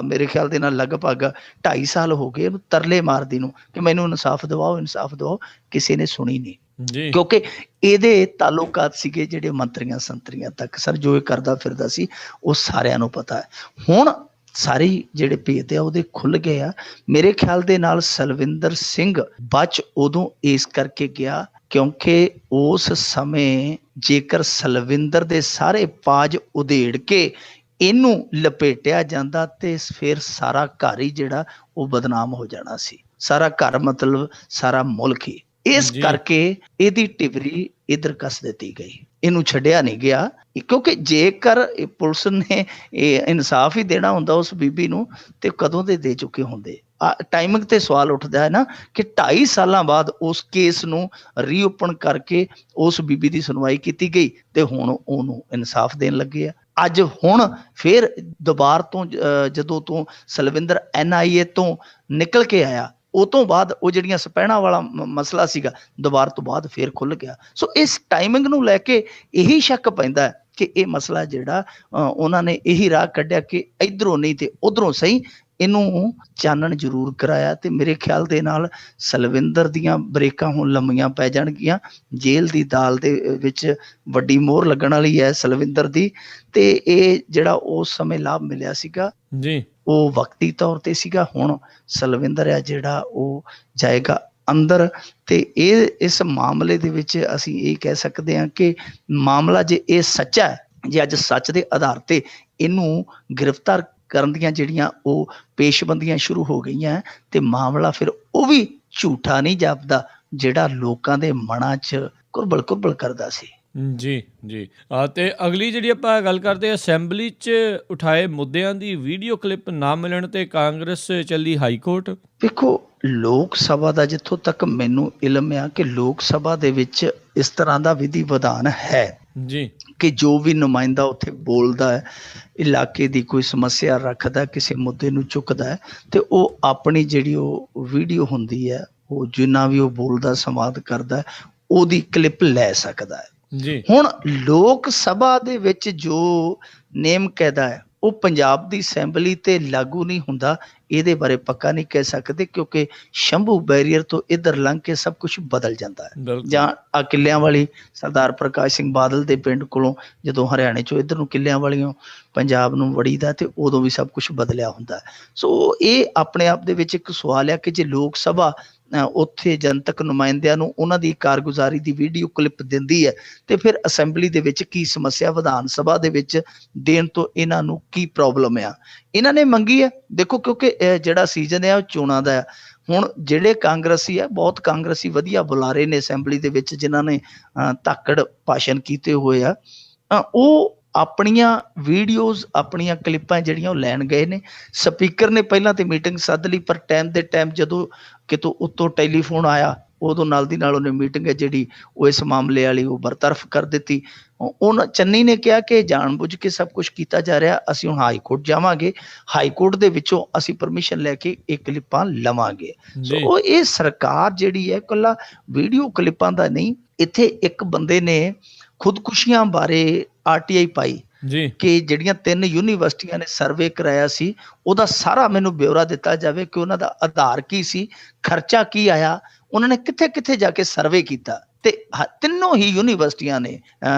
ਮੇਰੇ ਖਿਆਲ ਦੇ ਨਾਲ ਲਗਭਗ 2.5 ਸਾਲ ਹੋ ਗਏ ਉਹਨੂੰ ਤਰਲੇ ਮਾਰਦੀ ਨੂੰ ਕਿ ਮੈਨੂੰ ਇਨਸਾਫ ਦਿਵਾਓ, ਇਨਸਾਫ ਦਿਵਾਓ। ਕਿਸੇ ਨੇ ਸੁਣੀ ਨਹੀਂ, ਕਿਉਂਕਿ ਇਹਦੇ ਤਾਲੁਕਾਤ ਸੀਗੇ ਜਿਹੜੇ ਮੰਤਰੀਆਂ ਸੰਤਰੀਆਂ ਤੱਕ ਸਰ। ਜੋ ਇਹ ਕਰਦਾ ਫਿਰਦਾ ਸੀ ਉਹ ਸਾਰਿਆਂ ਨੂੰ ਪਤਾ ਹੈ। ਹੁਣ ਸਾਰੇ ਜਿਹੜੇ ਭੇਦ ਆ ਉਹਦੇ ਖੁੱਲ ਗਏ ਆ। ਮੇਰੇ ਖਿਆਲ ਦੇ ਨਾਲ ਸਲਵਿੰਦਰ ਸਿੰਘ ਬਚ ਉਦੋਂ ਇਸ ਕਰਕੇ ਗਿਆ ਕਿਉਂਕਿ ਉਸ ਸਮੇਂ ਜੇਕਰ ਸਲਵਿੰਦਰ ਦੇ ਸਾਰੇ ਪਾਜ ਉਧੇੜ ਕੇ ਇਹਨੂੰ ਲਪੇਟਿਆ ਜਾਂਦਾ ਤੇ ਫਿਰ ਸਾਰਾ ਘਰ ਹੀ ਜਿਹੜਾ ਉਹ ਬਦਨਾਮ ਹੋ ਜਾਣਾ ਸੀ। ਸਾਰਾ ਘਰ ਮਤਲਬ ਸਾਰਾ ਮੁਲਕ ਹੀ। ਇਸ ਕਰਕੇ ਇਹਦੀ ਟਿਵਰੀ ਇਧਰ ਕੱਸ ਦਿੱਤੀ ਗਈ, ਇਹਨੂੰ ਛੱਡਿਆ ਨਹੀਂ ਗਿਆ। ਕਿਉਂਕਿ ਜੇਕਰ ਪੁਲਿਸ ਨੇ ਇਹ ਇਨਸਾਫ ਹੀ ਦੇਣਾ ਹੁੰਦਾ ਉਸ ਬੀਬੀ ਨੂੰ ਤੇ ਕਦੋਂ ਦੇ ਚੁੱਕੇ ਹੁੰਦੇ। ਟਾਈਮਿੰਗ ਤੇ ਸਵਾਲ ਉੱਠਦਾ ਹੈ ਨਾ ਕਿ 2.5 ਸਾਲਾਂ ਬਾਅਦ ਉਸ ਕੇਸ ਨੂੰ ਰੀਓਪਨ ਕਰਕੇ ਉਸ ਬੀਬੀ ਦੀ ਸੁਣਵਾਈ ਕੀਤੀ ਗਈ ਤੇ ਹੁਣ ਉਹਨੂੰ ਇਨਸਾਫ ਦੇਣ ਲੱਗੇ ਆ। ਅੱਜ ਹੁਣ ਫਿਰ ਦੁਬਾਰ ਤੋਂ ਜਦੋਂ ਤੋਂ ਸਲਵਿੰਦਰ NIA ਤੋਂ ਨਿਕਲ ਕੇ ਆਇਆ, ਉਹ ਤੋਂ ਬਾਅਦ ਉਹ ਜਿਹੜੀਆਂ ਸਪੈਣਾਂ ਵਾਲਾ ਮਸਲਾ ਸੀਗਾ ਦੁਬਾਰ ਤੋਂ ਬਾਅਦ ਫੇਰ ਖੁੱਲ ਗਿਆ। ਸੋ ਇਸ ਟਾਈਮਿੰਗ ਨੂੰ ਲੈ ਕੇ ਇਹੀ ਸ਼ੱਕ ਪੈਂਦਾ ਕਿ ਇਹ ਮਸਲਾ ਜਿਹੜਾ ਉਹਨਾਂ ਨੇ ਇਹੀ ਰਾਹ ਕੱਢਿਆ ਕਿ ਇਧਰੋਂ ਨਹੀਂ ਤੇ ਉਧਰੋਂ ਸਹੀ ਇਹਨੂੰ ਚਾਨਣ ਜ਼ਰੂਰ ਕਰਾਇਆ। ਤੇ ਮੇਰੇ ਖਿਆਲ ਦੇ ਨਾਲ ਸਲਵਿੰਦਰ ਦੀਆਂ ਬ੍ਰੇਕਾਂ ਹੁਣ ਲੰਮੀਆਂ ਪੈ ਜਾਣਗੀਆਂ। ਜੇਲ੍ਹ ਦੀ ਦਾਲ ਦੇ ਵਿੱਚ ਵੱਡੀ ਮੋਹਰ ਲੱਗਣ ਵਾਲੀ ਹੈ ਸਲਵਿੰਦਰ ਦੀ। ਤੇ ਇਹ ਜਿਹੜਾ ਉਸ ਸਮੇਂ ਲਾਭ ਮਿਲਿਆ ਸੀਗਾ ਉਹ ਵਕਤੀ ਤੌਰ ਤੇ ਸੀਗਾ। ਹੁਣ ਸਲਵਿੰਦਰ ਆ ਜਿਹੜਾ ਉਹ ਜਾਏਗਾ ਅੰਦਰ। ਤੇ ਇਸ ਮਾਮਲੇ ਦੇ ਵਿੱਚ ਅਸੀਂ ਇਹ ਕਹਿ ਸਕਦੇ ਹਾਂ ਕਿ ਮਾਮਲਾ ਜੇ ਇਹ ਸੱਚਾ ਹੈ, ਜੇ ਅੱਜ ਸੱਚ ਦੇ ਆਧਾਰ ਤੇ ਇਹਨੂੰ ਗ੍ਰਿਫਤਾਰ ਕਰਨ ਦੀਆਂ ਜਿਹੜੀਆਂ ਉਹ ਪੇਸ਼ਬੰਦੀਆਂ ਸ਼ੁਰੂ ਹੋ ਗਈਆਂ ਤੇ ਮਾਮਲਾ ਫਿਰ ਉਹ ਵੀ ਝੂਠਾ ਨਹੀਂ ਜਾਪਦਾ ਜਿਹੜਾ ਲੋਕਾਂ ਦੇ ਮਨਾਂ 'ਚ ਕੁਰਬਲ ਕਰਦਾ ਸੀ। ਤੇ ਅਗਲੀ ਜਿਹੜੀ ਆਪਾਂ ਗੱਲ ਕਰਦੇ ਅਸੈਂਬਲੀ 'ਚ ਉਠਾਏ ਮੁੱਦਿਆਂ ਦੀ ਵੀਡੀਓ ਕਲਿੱਪ ਨਾ ਮਿਲਣ ਤੇ ਕਾਂਗਰਸ ਚੱਲੀ ਹਾਈ ਕੋਰਟ। ਵੇਖੋ ਲੋਕ ਸਭਾ ਦਾ ਜਿੱਥੋਂ ਤੱਕ ਮੈਨੂੰ ਇਲਮ ਆ ਕਿ ਲੋਕ ਸਭਾ ਦੇ ਵਿੱਚ ਇਸ ਤਰ੍ਹਾਂ ਦਾ ਵਿਧੀ ਵਿਧਾਨ ਹੈ ਕਿ ਜੋ ਵੀ ਨੁਮਾਇੰਦਾ ਉੱਥੇ ਬੋਲਦਾ ਹੈ, ਇਲਾਕੇ ਦੀ ਕੋਈ ਸਮੱਸਿਆ ਰੱਖਦਾ, ਕਿਸੇ ਮੁੱਦੇ ਨੂੰ ਚੁੱਕਦਾ ਹੈ ਤੇ ਉਹ ਆਪਣੀ ਜਿਹੜੀ ਉਹ ਵੀਡੀਓ ਹੁੰਦੀ ਹੈ, ਉਹ ਜਿੰਨਾ ਵੀ ਉਹ ਬੋਲਦਾ ਸੰਵਾਦ ਕਰਦਾ ਉਹਦੀ ਕਲਿੱਪ ਲੈ ਸਕਦਾ ਹੈ। ਜੀ ਹੁਣ ਲੋਕ ਸਭਾ ਦੇ ਵਿੱਚ ਜੋ ਨੇਮ ਕਾਇਦਾ ਹੈ ਉਹ ਪੰਜਾਬ ਦੀ ਅਸੈਂਬਲੀ ਤੇ ਲਾਗੂ ਨਹੀਂ ਹੁੰਦਾ, ਇਹਦੇ ਬਾਰੇ ਪੱਕਾ ਨਹੀਂ ਕਹਿ ਸਕਦੇ, ਕਿਉਂਕਿ ਸ਼ੰਭੂ ਬੈਰੀਅਰ ਤੋਂ ਇੱਧਰ ਲੰਘ ਕੇ ਸਭ ਕੁਝ ਬਦਲ ਜਾਂਦਾ ਹੈ। ਬਿਲਕੁਲ ਜਾਂ ਆ ਕਿੱਲਿਆਂ ਵਾਲੀ ਸਰਦਾਰ ਪ੍ਰਕਾਸ਼ ਸਿੰਘ ਬਾਦਲ ਦੇ ਪਿੰਡ ਕੋਲੋਂ ਜਦੋਂ ਹਰਿਆਣੇ ਚੋਂ ਇੱਧਰ ਨੂੰ ਕਿੱਲਿਆਂ ਵਾਲੀਆਂ ਪੰਜਾਬ ਨੂੰ ਵੜੀਦਾ ਤੇ ਉਦੋਂ ਵੀ ਸਭ ਕੁਝ ਬਦਲਿਆ ਹੁੰਦਾ ਹੈ। ਸੋ ਇਹ ਆਪਣੇ ਆਪ ਦੇ ਵਿੱਚ ਇੱਕ ਸਵਾਲ ਹੈ ਕਿ ਜੇ ਲੋਕ ਸਭਾ ਉੱਥੇ ਜਨਤਕ ਨੁਮਾਇੰਦਿਆਂ ਨੂੰ ਉਹਨਾਂ ਦੀ ਕਾਰਗੁਜ਼ਾਰੀ ਦੀ ਵੀਡੀਓ ਕਲਿੱਪ ਦਿੰਦੀ ਹੈ ਤੇ ਫਿਰ ਅਸੈਂਬਲੀ ਦੇ ਵਿੱਚ ਕੀ ਸਮੱਸਿਆ, ਵਿਧਾਨ ਸਭਾ ਦੇ ਵਿੱਚ ਦੇਣ ਤੋਂ ਇਹਨਾਂ ਨੂੰ ਕੀ ਪ੍ਰੋਬਲਮ ਆ। ਇਹਨਾਂ ਨੇ ਮੰਗੀ ਹੈ, ਦੇਖੋ, ਕਿਉਂਕਿ ਜਿਹੜਾ ਸੀਜ਼ਨ ਹੈ ਉਹ ਚੋਣਾਂ ਦਾ ਹੈ। ਹੁਣ ਜਿਹੜੇ ਕਾਂਗਰਸੀ ਹੈ, ਬਹੁਤ ਕਾਂਗਰਸੀ ਵਧੀਆ ਬੁਲਾਰੇ ਨੇ ਅਸੈਂਬਲੀ ਦੇ ਵਿੱਚ ਜਿਨ੍ਹਾਂ ਨੇ ਧਾਕੜ ਭਾਸ਼ਣ ਕੀਤੇ ਹੋਏ ਆ, ਉਹ ਆਪਣੀਆਂ ਵੀਡੀਓਜ਼, ਆਪਣੀਆਂ ਕਲਿੱਪਾਂ ਜਿਹੜੀਆਂ ਉਹ ਲੈਣ ਗਏ ਨੇ। ਸਪੀਕਰ ਨੇ ਪਹਿਲਾਂ ਤੇ ਮੀਟਿੰਗ ਸੱਦ ਲਈ, ਪਰ ਟਾਈਮ ਦੇ ਟਾਈਮ ਜਦੋਂ ਕਿਤੋਂ ਉੱਤੋਂ ਟੈਲੀਫੋਨ ਆਇਆ ਉਦੋਂ ਨਾਲ ਦੀ ਨਾਲ ਉਹਨੇ ਮੀਟਿੰਗ ਹੈ ਜਿਹੜੀ ਉਹ ਇਸ ਮਾਮਲੇ ਵਾਲੀ ਉਹ ਬਰਤਰਫ ਕਰ ਦਿੱਤੀ। ਉਹਨਾਂ ਚੰਨੀ ਨੇ ਕਿਹਾ ਕਿ ਜਾਣਬੁੱਝ ਕੇ ਸਭ ਕੁਝ ਕੀਤਾ ਜਾ ਰਿਹਾ, ਅਸੀਂ ਹੁਣ ਹਾਈ ਕੋਰਟ ਜਾਵਾਂਗੇ, ਹਾਈ ਕੋਰਟ ਦੇ ਵਿੱਚੋਂ ਅਸੀਂ ਪਰਮਿਸ਼ਨ ਲੈ ਕੇ ਇਹ ਕਲਿੱਪਾਂ ਲਵਾਂਗੇ। ਸੋ ਉਹ ਇਹ ਸਰਕਾਰ ਜਿਹੜੀ ਹੈ ਇਕੱਲਾ ਵੀਡੀਓ ਕਲਿੱਪਾਂ ਦਾ ਨਹੀਂ, ਇੱਥੇ ਇੱਕ ਬੰਦੇ ਨੇ ਖੁਦਕੁਸ਼ੀਆਂ ਬਾਰੇ RTI ਪਾਈ ਕਿ ਜਿਹੜੀਆਂ 3 ਯੂਨੀਵਰਸਿਟੀਆਂ ਨੇ ਸਰਵੇ ਕਰਾਇਆ ਸੀ ਉਹਦਾ ਸਾਰਾ ਮੈਨੂੰ ਬਿਊਰਾ ਦਿੱਤਾ ਜਾਵੇ ਕਿ ਉਹਨਾਂ ਦਾ ਆਧਾਰ ਕੀ ਸੀ, ਖਰਚਾ ਕੀ ਆਇਆ, ਉਹਨਾਂ ਨੇ ਕਿੱਥੇ ਕਿੱਥੇ ਜਾ ਕੇ ਸਰਵੇ ਕੀਤਾ। ਤੇ ਤਿੰਨੋਂ ਹੀ ਯੂਨੀਵਰਸਿਟੀਆਂ ਨੇ,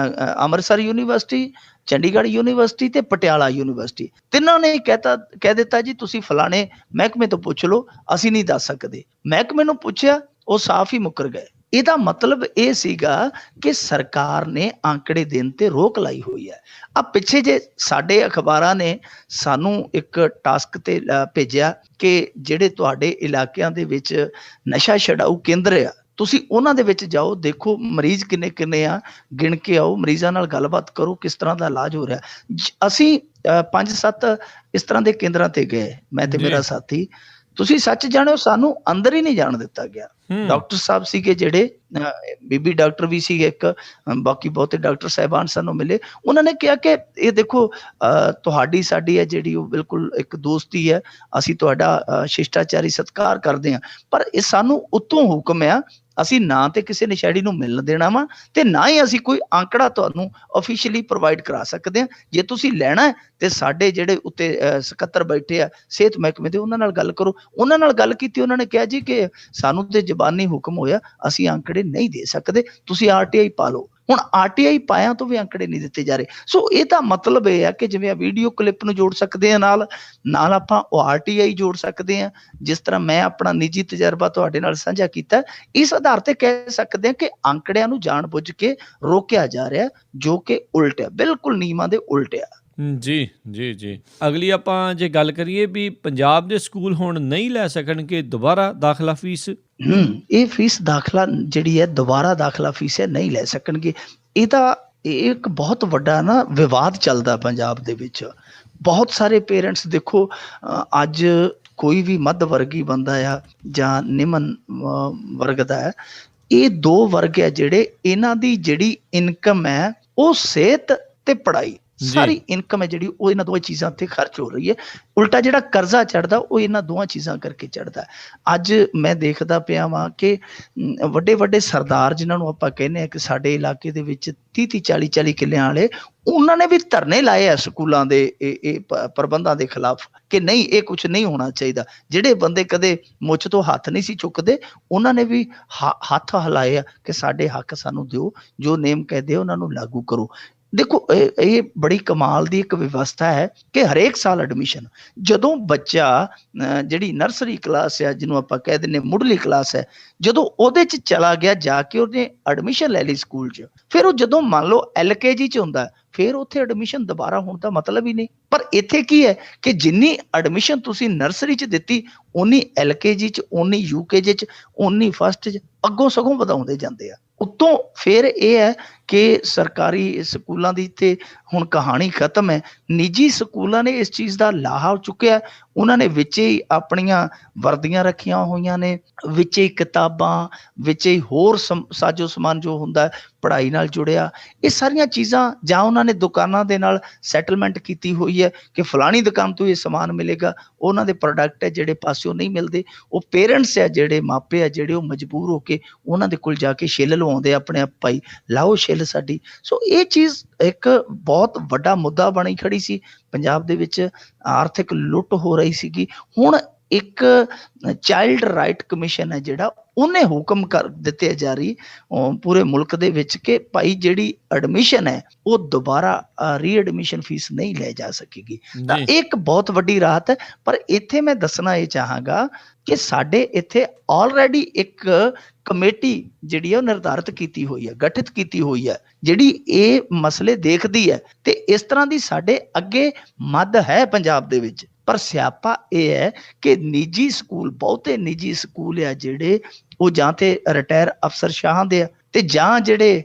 ਅੰਮ੍ਰਿਤਸਰ ਯੂਨੀਵਰਸਿਟੀ, ਚੰਡੀਗੜ੍ਹ ਯੂਨੀਵਰਸਿਟੀ ਤੇ ਪਟਿਆਲਾ ਯੂਨੀਵਰਸਿਟੀ, ਤਿੰਨਾਂ ਨੇ ਕਹਿ ਦਿੱਤਾ ਜੀ ਤੁਸੀਂ ਫਲਾਣੇ ਮਹਿਕਮੇ ਤੋਂ ਪੁੱਛ ਲਓ, ਅਸੀਂ ਨਹੀਂ ਦੱਸ ਸਕਦੇ। ਮਹਿਕਮੇ ਨੂੰ ਪੁੱਛਿਆ, ਉਹ ਸਾਫ਼ ਹੀ ਮੁੱਕਰ ਗਏ। ਇਹਦਾ ਮਤਲਬ ਇਹ ਸੀਗਾ ਕਿ ਸਰਕਾਰ ਨੇ ਆંકੜੇ ਦੇਣ ਤੇ ਰੋਕ ਲਾਈ ਹੋਈ ਹੈ। ਆ ਪਿੱਛੇ ਜੇ ਸਾਡੇ ਅਖਬਾਰਾਂ ਨੇ ਸਾਨੂੰ ਇੱਕ ਟਾਸਕ ਤੇ ਭੇਜਿਆ ਕਿ ਜਿਹੜੇ ਤੁਹਾਡੇ ਇਲਾਕਿਆਂ ਦੇ ਵਿੱਚ ਨਸ਼ਾ ਛਡਾਊ ਕੇਂਦਰ ਆ, ਤੁਸੀਂ ਉਹਨਾਂ ਦੇ ਵਿੱਚ ਜਾਓ, ਦੇਖੋ ਮਰੀਜ਼ ਕਿੰਨੇ ਕਿੰਨੇ ਆ, ਗਿਣ ਕੇ ਆਓ, ਮਰੀਜ਼ਾਂ ਨਾਲ ਗੱਲਬਾਤ ਕਰੋ, ਕਿਸ ਤਰ੍ਹਾਂ ਦਾ ਇਲਾਜ ਹੋ ਰਿਹਾ। ਅਸੀਂ 5-7 ਇਸ ਤਰ੍ਹਾਂ ਦੇ ਕੇਂਦਰਾਂ ਤੇ ਗਏ, ਮੈਂ ਤੇ ਮੇਰਾ ਸਾਥੀ। ਤੁਸੀਂ ਸੱਚ ਜਾਣੋ, ਸਾਨੂੰ ਅੰਦਰ ਹੀ ਨਹੀਂ ਜਾਣ ਦਿੱਤਾ ਗਿਆ। ਡਾਕਟਰ ਸਾਹਿਬ ਸੀਗੇ ਜਿਹੜੇ, ਬੀਬੀ ਡਾਕਟਰ ਵੀ ਸੀਗੇ ਇੱਕ, ਬਾਕੀ ਬਹੁਤੇ ਡਾਕਟਰ ਸਾਹਿਬਾਨ ਸਾਨੂੰ ਮਿਲੇ। ਉਹਨਾਂ ਨੇ ਕਿਹਾ ਕਿ ਇਹ ਦੇਖੋ ਤੁਹਾਡੀ ਸਾਡੀ ਹੈ ਜਿਹੜੀ ਉਹ ਬਿਲਕੁਲ ਇੱਕ ਦੋਸਤੀ ਹੈ, ਅਸੀਂ ਤੁਹਾਡਾ ਸ਼ਿਸ਼ਟਾਚਾਰੀ ਸਤਿਕਾਰ ਕਰਦੇ ਹਾਂ, ਪਰ ਇਹ ਸਾਨੂੰ ਉੱਤੋਂ ਹੁਕਮ ਆ, ਅਸੀਂ ਨਾ ਤੇ ਕਿਸੇ ਨਸ਼ੇੜੀ ਨੂੰ ਮਿਲਣ ਦੇਣਾ ਵਾ ਤੇ ਨਾ ਹੀ ਅਸੀਂ ਕੋਈ ਆંકੜਾ ਤੁਹਾਨੂੰ ਆਫੀਸ਼ੀਅਲੀ ਪ੍ਰੋਵਾਈਡ ਕਰਾ ਸਕਦੇ ਹਾਂ। ਜੇ ਤੁਸੀਂ ਲੈਣਾ ਹੈ ਤੇ ਸਾਡੇ ਜਿਹੜੇ ਉੱਤੇ ਸਕੱਤਰ ਬੈਠੇ ਆ ਸਿਹਤ ਮਹਿਕਮੇ ਦੇ, ਉਹਨਾਂ ਨਾਲ ਗੱਲ ਕਰੋ। ਉਹਨਾਂ ਨਾਲ ਗੱਲ ਕੀਤੀ, ਉਹਨਾਂ ਨੇ ਕਿਹਾ ਜੀ ਕਿ ਸਾਨੂੰ ਤੇ ਜ਼ਬਾਨੀ ਹੁਕਮ ਹੋਇਆ, ਅਸੀਂ ਆંકੜੇ ਨਹੀਂ ਦੇ ਸਕਦੇ, ਤੁਸੀਂ RTI ਪਾ ਲਓ। ਹੁਣ RTI ਪਾਇਆ ਤੋਂ ਵੀ ਆંકੜੇ ਨਹੀਂ ਦਿੱਤੇ ਜਾ ਰਹੇ। ਸੋ ਇਹਦਾ ਮਤਲਬ ਇਹ ਆ ਕਿ ਜਿਵੇਂ ਵੀਡੀਓ ਕਲਿੱਪ ਨੂੰ ਜੋੜ ਸਕਦੇ ਆ ਨਾਲ ਆਪਾਂ ਉਹ RTI ਜੋੜ ਸਕਦੇ ਆ। ਜਿਸ ਤਰ੍ਹਾਂ ਮੈਂ ਆਪਣਾ ਨਿੱਜੀ ਤਜਰਬਾ ਤੁਹਾਡੇ ਨਾਲ ਸਾਂਝਾ ਕੀਤਾ, ਇਸ ਆਧਾਰ ਤੇ ਕਹਿ ਸਕਦੇ ਆ ਕਿ ਆંકੜਿਆਂ ਨੂੰ ਜਾਣ-ਬੁੱਝ ਕੇ ਰੋਕਿਆ ਜਾ ਰਿਹਾ, ਜੋ ਕਿ ਉਲਟ ਹੈ, ਬਿਲਕੁਲ ਨਿਯਮਾਂ ਦੇ ਉਲਟ ਆ। ਜੀ ਜੀ ਜੀ। ਅਗਲੀ ਆਪਾਂ ਜੇ ਗੱਲ ਕਰੀਏ ਵੀ ਪੰਜਾਬ ਦੇ ਸਕੂਲ ਹੁਣ ਨਹੀਂ ਲੈ ਸਕਣਗੇ ਦੁਬਾਰਾ ਦਾਖਲਾ ਫੀਸ। ਇਹ ਫੀਸ ਦਾਖਲਾ ਜਿਹੜੀ ਹੈ, ਦੁਬਾਰਾ ਦਾਖਲਾ ਫੀਸ ਹੈ, ਨਹੀਂ ਲੈ ਸਕਣਗੇ। ਇਹਦਾ ਇੱਕ ਬਹੁਤ ਵੱਡਾ ਨਾ ਵਿਵਾਦ ਚੱਲਦਾ ਪੰਜਾਬ ਦੇ ਵਿੱਚ। ਬਹੁਤ ਸਾਰੇ ਪੇਰੈਂਟਸ ਦੇਖੋ, ਅੱਜ ਕੋਈ ਵੀ ਮੱਧ ਵਰਗੀ ਬੰਦਾ ਆ ਜਾਂ ਨਿਮਨ ਵਰਗ ਦਾ ਹੈ, ਇਹ 2 ਵਰਗ ਹੈ ਜਿਹੜੇ, ਇਹਨਾਂ ਦੀ ਜਿਹੜੀ ਇਨਕਮ ਹੈ ਉਹ ਸਿਹਤ ਤੇ ਪੜ੍ਹਾਈ, ਸਾਰੀ ਇਨਕਮ ਹੈ ਜਿਹੜੀ ਉਹ ਇਹਨਾਂ 2 ਚੀਜ਼ਾਂ ਤੇ ਖਰਚ ਹੋ ਰਹੀ ਹੈ। ਉਲਟਾ ਜਿਹੜਾ ਕਰਜ਼ਾ ਚੜ੍ਹਦਾ ਉਹ ਇਹਨਾਂ 2 ਚੀਜ਼ਾਂ ਕਰਕੇ ਚੜ੍ਹਦਾ। ਅੱਜ ਮੈਂ ਦੇਖਦਾ ਪਿਆ ਵਾਂ ਕਿ ਵੱਡੇ ਵੱਡੇ ਸਰਦਾਰ ਜਿਨ੍ਹਾਂ ਨੂੰ ਆਪਾਂ ਕਹਿੰਦੇ ਆ ਕਿ ਸਾਡੇ ਇਲਾਕੇ ਦੇ ਵਿੱਚ 30-30, 40-40 ਕਿੱਲਿਆਂ ਵਾਲੇ, ਉਹਨਾਂ ਨੇ ਵੀ ਧਰਨੇ ਲਾਏ ਆ ਸਕੂਲਾਂ ਦੇ ਇਹ ਪ੍ਰਬੰਧਾਂ ਦੇ ਖਿਲਾਫ ਕਿ ਨਹੀਂ, ਇਹ ਕੁਛ ਨਹੀਂ ਹੋਣਾ ਚਾਹੀਦਾ। ਜਿਹੜੇ ਬੰਦੇ ਕਦੇ ਮੁੱਛ ਤੋਂ ਹੱਥ ਨਹੀਂ ਸੀ ਚੁੱਕਦੇ, ਉਹਨਾਂ ਨੇ ਵੀ ਹੱਥ ਹਿਲਾਏ ਆ ਕਿ ਸਾਡੇ ਹੱਕ ਸਾਨੂੰ ਦਿਓ, ਜੋ ਨੇਮ ਕਹਿੰਦੇ ਉਹਨਾਂ ਨੂੰ ਲਾਗੂ ਕਰੋ। ਦੇਖੋ ਇਹ ਬੜੀ ਕਮਾਲ ਦੀ ਇੱਕ ਵਿਵਸਥਾ ਹੈ ਕਿ ਹਰੇਕ ਸਾਲ ਐਡਮਿਸ਼ਨ, ਜਦੋਂ ਬੱਚਾ ਜਿਹੜੀ ਨਰਸਰੀ ਕਲਾਸ ਹੈ, ਜਿਹਨੂੰ ਆਪਾਂ ਕਹਿ ਦਿੰਦੇ ਮੁੱਢਲੀ ਕਲਾਸ ਹੈ, ਜਦੋਂ ਉਹਦੇ 'ਚ ਚਲਾ ਗਿਆ, ਜਾ ਕੇ ਉਹਨੇ ਐਡਮਿਸ਼ਨ ਲੈ ਲਈ ਸਕੂਲ 'ਚ, ਫਿਰ ਉਹ ਜਦੋਂ ਮੰਨ ਲਓ LKG 'ਚ ਹੁੰਦਾ, ਫਿਰ ਉੱਥੇ ਐਡਮਿਸ਼ਨ ਦੁਬਾਰਾ ਹੋਣ ਦਾ ਮਤਲਬ ਹੀ ਨਹੀਂ। ਪਰ ਇੱਥੇ ਕੀ ਹੈ ਕਿ ਜਿੰਨੀ ਐਡਮਿਸ਼ਨ ਤੁਸੀਂ ਨਰਸਰੀ 'ਚ ਦਿੱਤੀ, ਉਨੀ LKG 'ਚ, ਉਨੀ UKG 'ਚ, ਉਨੀ ਫਸਟ 'ਚ, ਅੱਗੋਂ ਸਗੋਂ ਵਧਾਉਂਦੇ ਜਾਂਦੇ ਆ। ਉੱਤੋਂ ਫਿਰ ਇਹ ਹੈ ਕਿ ਸਰਕਾਰੀ ਸਕੂਲਾਂ ਦੀ ਤੇ ਹੁਣ ਕਹਾਣੀ ਖਤਮ ਹੈ। ਨਿੱਜੀ ਸਕੂਲਾਂ ਨੇ ਇਸ ਚੀਜ਼ ਦਾ ਲਾਹਾ ਚੁੱਕਿਆ, ਉਹਨਾਂ ਨੇ ਵਿੱਚੇ ਹੀ ਆਪਣੀਆਂ ਵਰਦੀਆਂ ਰੱਖੀਆਂ ਹੋਈਆਂ ਨੇ, ਵਿੱਚੇ ਹੀ ਕਿਤਾਬਾਂ, ਵਿੱਚੇ ਹੀ ਹੋਰ ਸਾਜੋ ਸਮਾਨ ਜੋ ਹੁੰਦਾ ਪੜ੍ਹਾਈ ਨਾਲ ਜੁੜਿਆ, ਇਹ ਸਾਰੀਆਂ ਚੀਜ਼ਾਂ, ਜਾਂ ਉਹਨਾਂ ਨੇ ਦੁਕਾਨਾਂ ਦੇ ਨਾਲ ਸੈਟਲਮੈਂਟ ਕੀਤੀ ਹੋਈ ਹੈ ਕਿ ਫਲਾਣੀ ਦੁਕਾਨ ਤੋਂ ਇਹ ਸਮਾਨ ਮਿਲੇਗਾ। ਉਹਨਾਂ ਦੇ ਪ੍ਰੋਡਕਟ ਹੈ ਜਿਹੜੇ ਪਾਸਿਓਂ ਨਹੀਂ ਮਿਲਦੇ, ਉਹ ਪੇਰੈਂਟਸ ਹੈ ਜਿਹੜੇ, ਮਾਪੇ ਆ ਜਿਹੜੇ, ਉਹ ਮਜਬੂਰ ਹੋ ਕੇ ਉਹਨਾਂ ਦੇ ਕੋਲ ਜਾ ਕੇ ਛਿੱਲ ਲਵਾਉਂਦੇ ਆਪਣੇ ਆਪ, ਭਾਈ ਲਾਓ ਛਿੱਲ ਡਰਿੱਲ ਸਾਡੀ। ਸੋ ਇਹ ਚੀਜ਼ ਇੱਕ ਬਹੁਤ ਵੱਡਾ ਮੁੱਦਾ ਬਣੀ ਖੜੀ ਸੀ ਪੰਜਾਬ ਦੇ ਵਿੱਚ, ਆਰਥਿਕ ਲੁੱਟ ਹੋ ਰਹੀ ਸੀਗੀ। ਹੁਣ ਇੱਕ ਚਾਈਲਡ ਰਾਈਟ ਕਮਿਸ਼ਨ ਹੈ ਜਿਹੜਾ, ਉਹਨੇ ਹੁਕਮ ਕਰ ਦਿੱਤੇ ਜਾਰੀ ਪੂਰੇ ਮੁਲਕ ਦੇ ਵਿੱਚ ਕਿ ਭਾਈ ਜਿਹੜੀ ਐਡਮਿਸ਼ਨ ਹੈ ਉਹ ਦੁਬਾਰਾ ਰੀਐਡਮਿਸ਼ਨ ਫੀਸ ਨਹੀਂ ਲੈ ਜਾ ਸਕੇਗੀ। ਤਾਂ ਇਹ ਇੱਕ ਬਹੁਤ ਵੱਡੀ ਰਾਹਤ ਹੈ। ਪਰ ਇੱਥੇ ਮੈਂ ਦੱਸਣਾ ਇਹ ਚਾਹਾਂਗਾ ਕਿ ਸਾਡੇ ਇੱਥੇ ਆਲਰੇਡੀ ਇੱਕ ਕਮੇਟੀ ਜਿਹੜੀ ਹੈ ਉਹ ਨਿਰਧਾਰਿਤ ਕੀਤੀ ਹੋਈ ਹੈ, ਗਠਿਤ ਕੀਤੀ ਹੋਈ ਹੈ, ਜਿਹੜੀ ਇਹ ਮਸਲੇ ਦੇਖਦੀ ਹੈ। ਤੇ ਇਸ ਤਰ੍ਹਾਂ ਦੀ ਸਾਡੇ ਅੱਗੇ ਮੱਦ ਹੈ ਪੰਜਾਬ ਦੇ ਵਿੱਚ। ਪਰ ਸਿਆਪਾ ਇਹ ਹੈ ਕਿ ਨਿੱਜੀ ਸਕੂਲ, ਬਹੁਤੇ ਨਿੱਜੀ ਸਕੂਲ ਆ ਜਿਹੜੇ, ਉਹ ਜਾਂ ਤੇ ਰਿਟਾਇਰ ਅਫਸਰਸ਼ਾਹਾਂ ਦੇ ਆ ਤੇ ਜਾਂ ਜਿਹੜੇ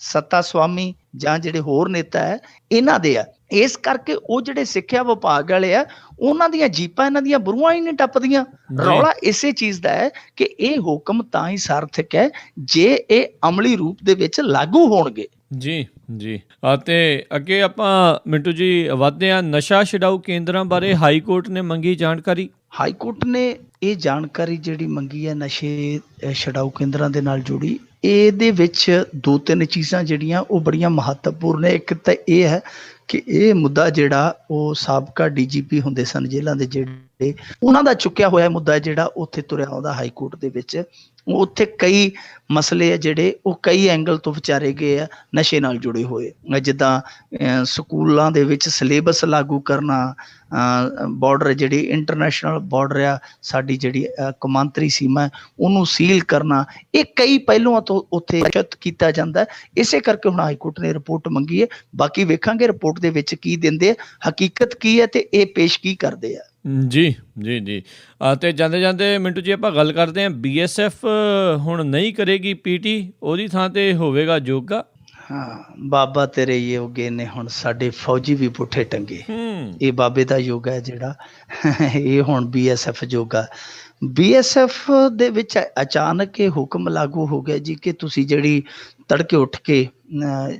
ਸੱਤਾ ਸਵਾਮੀ ਜਾਂ ਜਿਹੜੇ ਹੋਰ ਨੇਤਾ ਹੈ ਇਹਨਾਂ ਦੇ ਆ। ਇਸ ਕਰਕੇ ਉਹ ਜਿਹੜੇ ਸਿੱਖਿਆ ਵਿਭਾਗ ਵਾਲੇ ਆ ਉਹਨਾਂ ਦੀਆਂ ਜੀਪਾਂ ਇਹਨਾਂ ਦੀਆਂ ਬਰੂਹਾਂ ਹੀ ਨਹੀਂ ਟੱਪਦੀਆਂ। ਰੌਲਾ ਇਸੇ ਚੀਜ਼ ਦਾ ਹੈ ਕਿ ਇਹ ਹੁਕਮ ਤਾਂ ਹੀ ਸਾਰਥਕ ਹੈ ਜੇ ਇਹ ਅਮਲੀ ਰੂਪ ਦੇ ਵਿੱਚ ਲਾਗੂ ਹੋਣਗੇ। ਜੀ ਜੀ। ਅਤੇ ਅੱਗੇ ਆਪਾਂ ਮਿੰਟੂ ਜੀ ਵਧਦੇ ਹਾਂ। ਨਸ਼ਾ ਛਡਾਊ ਕੇਂਦਰਾਂ ਬਾਰੇ ਹਾਈ ਕੋਰਟ ਨੇ ਮੰਗੀ ਜਾਣਕਾਰੀ। ਹਾਈ ਕੋਰਟ ਨੇ ਇਹ ਜਾਣਕਾਰੀ ਜਿਹੜੀ ਮੰਗੀ ਹੈ ਨਸ਼ੇ ਛਡਾਊ ਕੇਂਦਰਾਂ ਦੇ ਨਾਲ ਜੁੜੀ, ਇਹਦੇ ਵਿੱਚ 2-3 ਚੀਜ਼ਾਂ ਜਿਹੜੀਆਂ ਉਹ ਬੜੀਆਂ ਮਹੱਤਵਪੂਰਨ ਨੇ। ਇੱਕ ਤਾਂ ਇਹ ਹੈ ਕਿ ਇਹ ਮੁੱਦਾ ਜਿਹੜਾ ਉਹ ਸਾਬਕਾ DGP ਹੁੰਦੇ ਸਨ ਜੇਲ੍ਹਾਂ ਦੇ, ਜਿਹੜੇ ਉਹਨਾਂ ਦਾ ਚੁੱਕਿਆ ਹੋਇਆ ਮੁੱਦਾ ਜਿਹੜਾ ਉੱਥੇ ਤੁਰਿਆ ਆਉਂਦਾ ਹਾਈ ਕੋਰਟ ਦੇ ਵਿੱਚ। ਉੱਥੇ ਕਈ ਮਸਲੇ ਆ ਜਿਹੜੇ ਉਹ ਕਈ ਐਂਗਲ ਤੋਂ ਵਿਚਾਰੇ ਗਏ ਆ ਨਸ਼ੇ ਨਾਲ ਜੁੜੇ ਹੋਏ, ਜਿੱਦਾਂ ਸਕੂਲਾਂ ਦੇ ਵਿੱਚ ਸਿਲੇਬਸ ਲਾਗੂ ਕਰਨਾ, ਬਾਰਡਰ ਜਿਹੜੀ ਇੰਟਰਨੈਸ਼ਨਲ ਬਾਰਡਰ ਆ ਸਾਡੀ ਜਿਹੜੀ ਕੌਮਾਂਤਰੀ ਸੀਮਾ ਉਹਨੂੰ ਸੀਲ ਕਰਨਾ, ਇਹ ਕਈ ਪਹਿਲੂਆਂ ਤੋਂ ਉੱਥੇ ਕੀਤਾ ਜਾਂਦਾ। ਇਸੇ ਕਰਕੇ ਹੁਣ ਹਾਈ ਕੋਰਟ ਨੇ ਰਿਪੋਰਟ ਮੰਗੀ ਹੈ। ਬਾਕੀ ਵੇਖਾਂਗੇ ਰਿਪੋਰਟ ਦੇ ਵਿੱਚ ਕੀ ਦਿੰਦੇ ਆ, ਹਕੀਕਤ ਕੀ ਹੈ ਤੇ ਇਹ ਪੇਸ਼ ਕੀ ਕਰਦੇ ਆ। ਜੀ ਜੀ ਜੀ। ਅਤੇ ਜਾਂਦੇ ਜਾਂਦੇ ਮਿੰਟੂ ਜੀ ਆਪਾਂ ਗੱਲ ਕਰਦੇ ਹਾਂ, BSF ਹੁਣ ਨਹੀਂ ਕਰੇਗੀ PT, ਉਹਦੀ ਥਾਂ ਤੇ ਹੋਵੇਗਾ ਯੋਗਾ। ਹਾਂ, ਬਾਬਾ ਤੇਰੇ ਯੋਗੇ ਨੇ ਹੁਣ ਸਾਡੇ ਫੌਜੀ ਵੀ ਪੁੱਠੇ ਟੰਗੇ। ਇਹ ਬਾਬੇ ਦਾ ਯੋਗਾ ਹੈ ਜਿਹੜਾ, ਇਹ ਹੁਣ BSF ਯੋਗਾ। BSF ਦੇ ਵਿੱਚ ਅਚਾਨਕ ਇਹ ਹੁਕਮ ਲਾਗੂ ਹੋ ਗਿਆ ਜੀ ਕਿ ਤੁਸੀਂ ਜਿਹੜੀ ਤੜਕੇ ਉੱਠ ਕੇ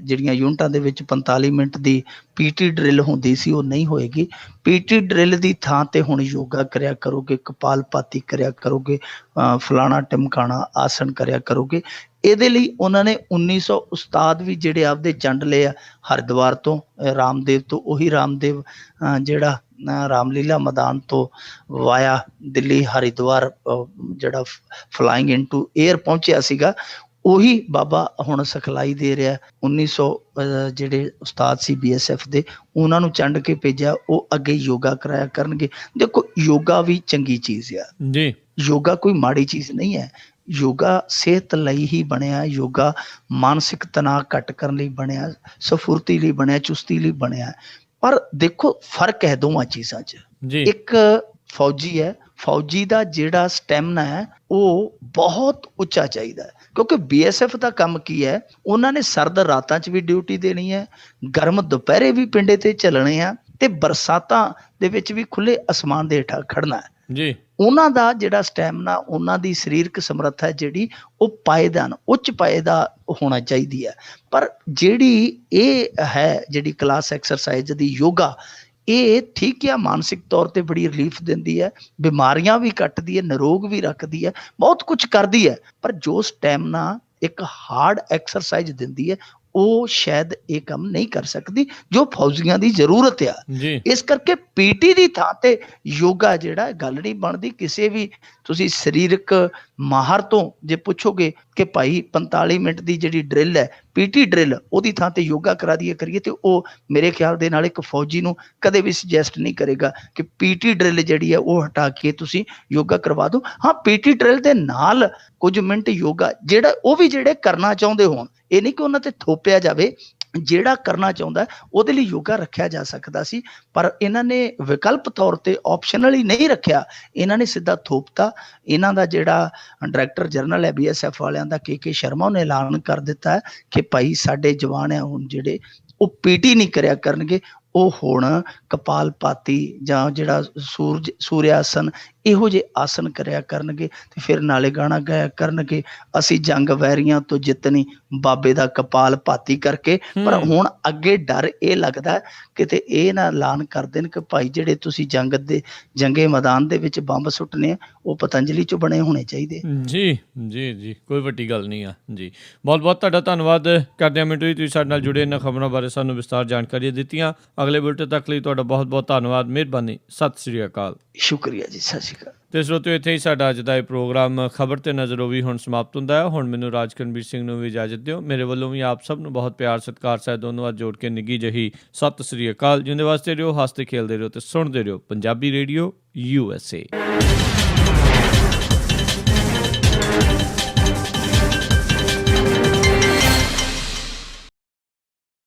ਜਿਹੜੀਆਂ ਯੂਨਿਟਾਂ ਦੇ ਵਿੱਚ 45 ਮਿੰਟ ਦੀ PT ਡਰਿੱਲ ਹੁੰਦੀ ਸੀ ਉਹ ਨਹੀਂ ਹੋਏਗੀ। PT ਡਰਿੱਲ ਦੀ ਥਾਂ ਤੇ ਹੁਣ ਯੋਗਾ ਕਰਿਆ ਕਰੋਗੇ, ਕਪਾਲਭਾਤੀ ਕਰਿਆ ਕਰੋਗੇ, ਫਲਾਣਾ ਟਮਕਾਣਾ ਆਸਣ ਕਰਿਆ ਕਰੋਗੇ। ਇਹਦੇ ਲਈ ਉਹਨਾਂ ਨੇ 1900 ਉਸਤਾਦ ਵੀ ਜਿਹੜੇ ਆਪਦੇ ਚੰਡ ਲਏ ਆ ਹਰਿਦੁਆਰ ਤੋਂ, ਰਾਮਦੇਵ ਤੋਂ। ਉਹੀ ਰਾਮਦੇਵ ਜਿਹੜਾ ਰਾਮਲੀਲਾ ਮੈਦਾਨ ਤੋਂ ਵਾਇਆ ਦਿੱਲੀ ਹਰਿਦੁਆਰ ਜਿਹੜਾ ਫਲਾਈਂਗ ਇਨਟੂ ਏਅਰ ਪਹੁੰਚਿਆ ਸੀਗਾ, ਉਹੀ ਬਾਬਾ ਹੁਣ ਸਿਖਲਾਈ ਦੇ ਰਿਹਾ। 1900 ਜਿਹੜੇ ਉਸਤਾਦ ਸੀ BSF ਦੇ, ਉਹਨਾਂ ਨੂੰ ਚੰਡ ਕੇ ਭੇਜਿਆ, ਉਹ ਅੱਗੇ ਯੋਗਾ ਕਰਾਇਆ ਕਰਨਗੇ। ਦੇਖੋ ਯੋਗਾ ਵੀ ਚੰਗੀ ਚੀਜ਼ ਆ ਜੀ, ਯੋਗਾ ਕੋਈ ਮਾੜੀ ਚੀਜ਼ ਨਹੀਂ ਹੈ। ਯੋਗਾ ਸਿਹਤ ਲਈ ਹੀ ਬਣਿਆ, ਯੋਗਾ ਮਾਨਸਿਕ ਤਣਾਅ ਘੱਟ ਕਰਨ ਲਈ ਬਣਿਆ, ਸਫੁਰਤੀ ਲਈ ਬਣਿਆ, ਚੁਸਤੀ ਲਈ ਬਣਿਆ। ਪਰ ਦੇਖੋ ਫਰਕ ਹੈ ਦੋਵਾਂ ਚੀਜ਼ਾਂ 'ਚ। ਇੱਕ ਫੌਜੀ ਹੈ, ਫੌਜੀ ਦਾ ਜਿਹੜਾ ਸਟੈਮਨਾ ਹੈ ਉਹ ਬਹੁਤ ਉੱਚਾ ਚਾਹੀਦਾ ਹੈ, ਕਿਉਂਕਿ BSF ਦਾ ਕੰਮ ਕੀ ਹੈ, ਉਹਨਾਂ ਨੇ ਸਰਦ ਰਾਤਾਂ 'ਚ ਵੀ ਡਿਊਟੀ ਦੇਣੀ ਹੈ, ਗਰਮ ਦੁਪਹਿਰੇ ਵੀ ਪਿੰਡੇ ਤੇ ਚੱਲਣੇ ਆ, ਤੇ ਬਰਸਾਤਾਂ ਦੇ ਵਿੱਚ ਵੀ ਖੁੱਲੇ ਅਸਮਾਨ ਦੇ ਹੇਠਾਂ ਖੜਨਾ ਹੈ ਜੀ। ਉਹਨਾਂ ਦਾ ਜਿਹੜਾ ਸਟੈਮਨਾ, ਉਹਨਾਂ ਦੀ ਸਰੀਰਕ ਸਮਰੱਥਾ ਜਿਹੜੀ ਉਹ ਪਾਏਦਾਨ, ਉੱਚ ਪਾਏ ਦਾ ਹੋਣਾ ਚਾਹੀਦੀ ਹੈ। ਪਰ ਜਿਹੜੀ ਇਹ ਹੈ ਜਿਹੜੀ ਕਲਾਸ ਐਕਸਰਸਾਈਜ਼ ਦੀ ਯੋਗਾ, ਇਹ ਠੀਕ ਆ, ਮਾਨਸਿਕ ਤੌਰ ਤੇ ਬੜੀ ਰਿਲੀਫ ਦਿੰਦੀ ਹੈ, ਬਿਮਾਰੀਆਂ ਵੀ ਕੱਟਦੀ ਹੈ, ਨਿਰੋਗ ਵੀ ਰੱਖਦੀ ਹੈ, ਬਹੁਤ ਕੁਝ ਕਰਦੀ ਹੈ। ਪਰ ਜੋ ਸਟੈਮਨਾ ਇੱਕ ਹਾਰਡ ਐਕਸਰਸਾਈਜ਼ ਦਿੰਦੀ ਹੈ ਉਹ ਸ਼ਾਇਦ ਇਹ ਕੰਮ ਨਹੀਂ ਕਰ ਸਕਦੀ ਜੋ ਫੌਜੀਆਂ ਦੀ ਜ਼ਰੂਰਤ ਆ। ਇਸ ਕਰਕੇ PT ਦੀ ਥਾਂ ਤੇ ਯੋਗਾ ਜਿਹੜਾ ਗੱਲ ਨਹੀਂ ਬਣਦੀ। ਕਿਸੇ ਵੀ ਤੁਸੀਂ ਸਰੀਰਕ ਮਾਹਰ ਤੋਂ ਜੇ ਪੁੱਛੋਗੇ ਕਿ ਭਾਈ 45 ਮਿੰਟ ਦੀ ਜਿਹੜੀ ਡਰਿੱਲ ਹੈ PT ਡਰਿੱਲ, ਉਹਦੀ ਥਾਂ ਤੇ ਯੋਗਾ ਕਰਾ ਦਈਏ ਕਰੀਏ, ਤੇ ਉਹ ਮੇਰੇ ਖਿਆਲ ਦੇ ਨਾਲ ਇੱਕ ਫੌਜੀ ਨੂੰ ਕਦੇ ਵੀ ਸੁਜੈਸਟ ਨਹੀਂ ਕਰੇਗਾ ਕਿ PT ਡਰਿੱਲ ਜਿਹੜੀ ਹੈ ਉਹ ਹਟਾ ਕੇ ਤੁਸੀਂ ਯੋਗਾ ਕਰਵਾ ਦਿਓ। ਹਾਂ, PT ਡਰਿੱਲ ਦੇ ਨਾਲ ਕੁਝ ਮਿੰਟ ਯੋਗਾ ਜਿਹੜਾ ਉਹ ਵੀ ਜਿਹੜੇ ਕਰਨਾ ਚਾਹੁੰਦੇ ਹੋਣ, ਇਹ ਨਹੀਂ ਕਿ ਉਹਨਾਂ ਤੇ ਥੋਪਿਆ ਜਾਵੇ, ਜਿਹੜਾ ਕਰਨਾ ਚਾਹੁੰਦਾ ਉਹਦੇ ਲਈ ਯੋਗਾ ਰੱਖਿਆ ਜਾ ਸਕਦਾ ਸੀ। ਪਰ ਇਹਨਾਂ ਨੇ ਵਿਕਲਪ ਤੌਰ ਤੇ ਆਪਸ਼ਨਲ ਹੀ ਨਹੀਂ ਰੱਖਿਆ, ਇਹਨਾਂ ਨੇ ਸਿੱਧਾ ਥੋਪਤਾ। ਇਹਨਾਂ ਦਾ ਜਿਹੜਾ ਡਾਇਰੈਕਟਰ ਜਨਰਲ ਹੈ BSF ਵਾਲਿਆਂ ਦਾ KK ਸ਼ਰਮਾ, ਉਹਨੇ ਐਲਾਨ ਕਰ ਦਿੱਤਾ ਹੈ ਕਿ ਭਾਈ ਸਾਡੇ ਜਵਾਨ ਆ ਹੁਣ ਜਿਹੜੇ ਉਹ PT ਨਹੀਂ ਕਰਿਆ ਕਰਨਗੇ, ਉਹ ਹੁਣ ਕਪਾਲਭਾਤੀ ਜਾਂ ਜਿਹੜਾ ਸੂਰਿਆ ਆਸਨ ਇਹੋ ਜਿਹੇ ਆਸਨ ਕਰਿਆ ਕਰਨਗੇ ਤੇ ਫਿਰ ਨਾਲੇ ਗਾਣਾ ਗਾਇਆ ਕਰਨਗੇ, ਅਸੀਂ ਜੰਗ ਵੈਰੀਆਂ ਤੋਂ ਜਿੱਤਣੀ ਬਾਬੇ ਦਾ ਕਪਾਲ ਭਾਤੀ ਕਰਕੇ। ਪਰ ਹੁਣ ਅੱਗੇ ਡਰ ਇਹ ਲੱਗਦਾ ਕਿਤੇ ਇਹ ਨਾ ਐਲਾਨ ਕਰ ਦੇਣ ਕਿ ਭਾਈ ਜਿਹੜੇ ਤੁਸੀਂ ਜੰਗੇ ਮੈਦਾਨ ਦੇ ਵਿੱਚ ਬੰਬ ਸੁੱਟਨੇ ਆ ਉਹ ਪਤੰਜਲੀ ਚੋਂ ਬਣੇ ਹੋਣੇ ਚਾਹੀਦੇ। ਜੀ ਜੀ ਜੀ, ਕੋਈ ਵੱਡੀ ਗੱਲ ਨਹੀਂ ਆ ਜੀ। ਬਹੁਤ ਬਹੁਤ ਤੁਹਾਡਾ ਧੰਨਵਾਦ ਕਰਦੇ ਹਾਂ ਮਿੰਟੂ ਜੀ, ਤੁਸੀਂ ਸਾਡੇ ਨਾਲ ਜੁੜੇ ਇਹਨਾਂ ਖਬਰਾਂ ਬਾਰੇ ਸਾਨੂੰ ਵਿਸਤਾਰ ਜਾਣਕਾਰੀਆਂ ਦਿੱਤੀਆਂ। ਅਗਲੇ ਬੁਲੇਟਿਨ ਤੱਕ ਲਈ ਤੁਹਾਡਾ ਬਹੁਤ ਬਹੁਤ ਧੰਨਵਾਦ, ਮਿਹਰਬਾਨੀ, ਸਤਿ ਸ੍ਰੀ ਅਕਾਲ। ਸ਼ੁਕਰੀਆ ਜੀ, ਸਤਿ ਸ਼੍ਰੀ ਅਕਾਲ। ਤੇ ਸਰੋਤਿਓ, ਇੱਥੇ ਹੀ ਸਾਡਾ ਅੱਜ ਦਾ ਇਹ ਪ੍ਰੋਗਰਾਮ ਖਬਰ ਤੇ ਨਜ਼ਰ ਉਹ ਵੀ ਹੁਣ ਸਮਾਪਤ ਹੁੰਦਾ ਹੈ। ਹੁਣ ਮੈਨੂੰ ਰਾਜਕਰਨਵੀਰ ਸਿੰਘ ਨੂੰ ਵੀ ਇਜਾਜ਼ਤ ਦਿਓ। ਮੇਰੇ ਵੱਲੋਂ ਵੀ ਆਪ ਸਭ ਨੂੰ ਬਹੁਤ ਪਿਆਰ ਸਤਿਕਾਰ ਸਾਹਿਬ ਦੋਨੋਂ ਹੱਥ ਜੋੜ ਕੇ ਨਿੱਘੀ ਜਿਹੀ ਸਤਿ ਸ੍ਰੀ ਅਕਾਲ। ਜਿਉਂਦੇ ਵਾਸਤੇ ਰਹੋ, ਹੱਸਦੇ ਖੇਲਦੇ ਰਹੋ ਤੇ ਸੁਣਦੇ ਰਹੋ ਪੰਜਾਬੀ ਰੇਡੀਓ USA।